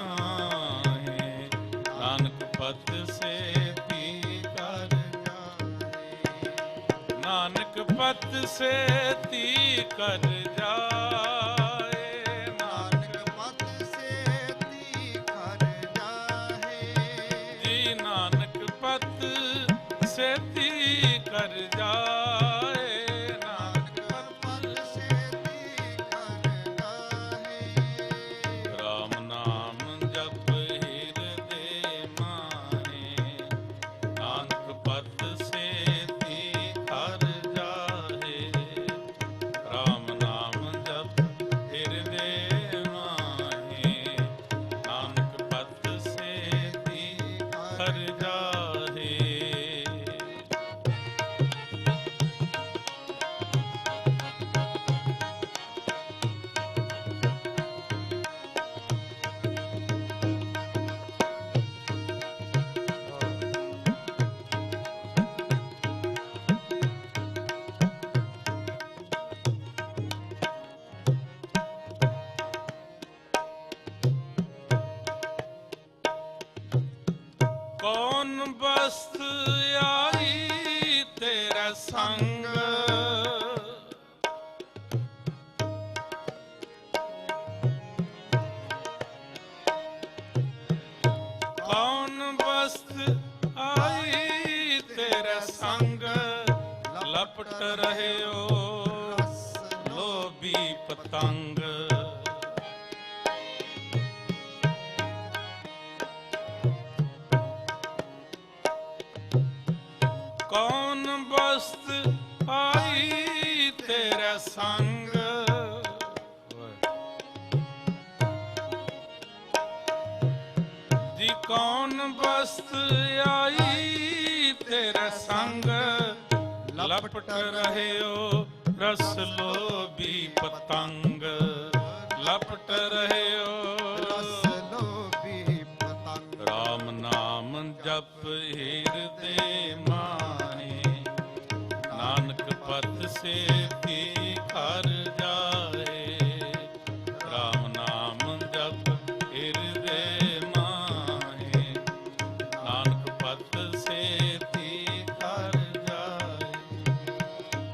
ਮਾਹੇ। ਨਾਨਕ ਪਤ ਸੇਤੀ ਹਰ ਜਾਹੇ। ਨਾਨਕ ਪਤ ਸੇਤੀ ਕਰ ਜਾਏ। ਨਾਨਕ ਪਤ ਸੇਤੀ ਕਰ ਜਾਹੇ। ਜੀ ਨਾਨਕ ਪਤ ਸੇਤੀ ਕਰ ਜਾਏ। ਨਾਨਕ ਪਤ ਸੇਤੀ ਕਰ ਜਾਹੇ। RAM ਨਾਮ ਜਪ ਹਿਰਦੇ ਮਾਹੇ। ਨਾਨਕ ਪਤ ਸੇਤੀ ਹਰ ਜਾਹੇ। RAM ਨਾਮ ਜਪ ਹਿਰਦੇ ਮਾਹੇ। ਨਾਨਕ ਪਤ ਸੇਤੀ ਹਰ ਜਾਹੇ। ਕੌਣ ਬਸਤ ਆਈ ਤੇਰਾ ਸੰਗ। ਕੌਣ ਬਸਤ ਆਈ ਤੇਰਾ ਸੰਗ। ਲਪਟ ਰਹਿਓ ਲੋਭੀ ਪਤੰਗ। ਕੌਣ ਬਸਤ ਆਈ ਤੇਰਾ ਸੰਗ। ਜੀ ਕੌਣ ਬਸਤ ਆਈ ਤੇਰਾ ਸੰਗ। ਲਪਟ ਰਹਿਓ ਰਸ ਲੋਭੀ ਪਤੰਗ। ਲਪਟ ਰਹਿਓ ਰਸ ਲੋਭੀ ਪਤੰਗ। RAM ਨਾਮ ਜਪ ਹਿਰਦੇ ਮਾਹੇ। ਨਾਨਕ ਪਤ ਸੇਤੀ ਹਰ ਜਾਹੇ। RAM ਨਾਮ ਜਪ ਹਿਰਦੇ ਮਾਹੇ। ਨਾਨਕ ਪਤ ਸੇਤੀ ਹਰ ਜਾਹੇ।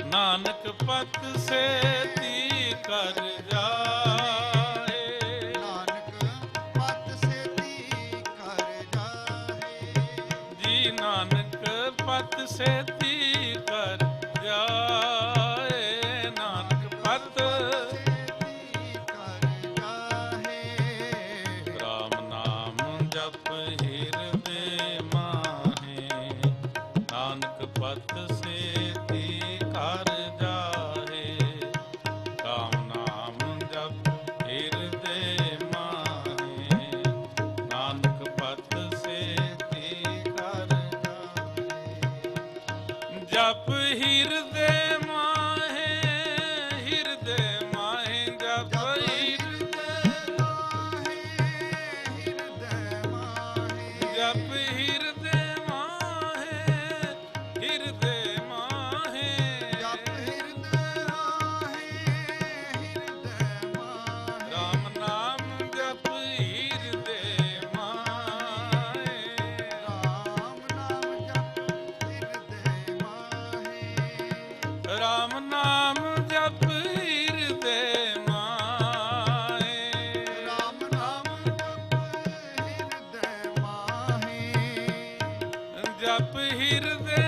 ਨਾਨਕ ਪਤ ਸੇਤੀ ਕਰ ਜਾਏ। ਨਾਨਕ ਪਤ ਸੇਤੀ ਕਰ ਜਾਹੇ। ਜੀ ਨਾਨਕ ਪਤ ਸੇਤੀ ਕਰ ਜਾਏ। ਨਾਨਕ ਪਤ ਸੇਤੀ ਕਰ ਜਾਹੇ। RAM ਨਾਮ ਜਪ ਹਿਰਦੇ ਮਾਹੇ। ਨਾਨਕ ਪਤ ਪਤ ਸੇਤੀ ਕਰ ਜਾਹੇ। RAM ਨਾਮ ਜਪ ਹਿਰਦੇ ਮਾਹੇ, ਨਾਨਕ ਪਤ ਸੇਤੀ ਕਰ ਜਪ ਹਿਰਦੇ ਮਾਹੇ, ਹਿਰਦੇ ਮਾਹੇ ਜਪ ਜਪ ਹਿਰਦੇ ਮਾਹੇ, ਹਿਰਦੇ ਮਾਹੇ RAM ਨਾਮ ਜਪ ਹਿਰਦੇ ਮਾਹੇ। RAM ਨਾਮ ਜਪ ਹਿਰਦੇ ਮਾਹੇ। ਜਪ ਹਿਰਦੇ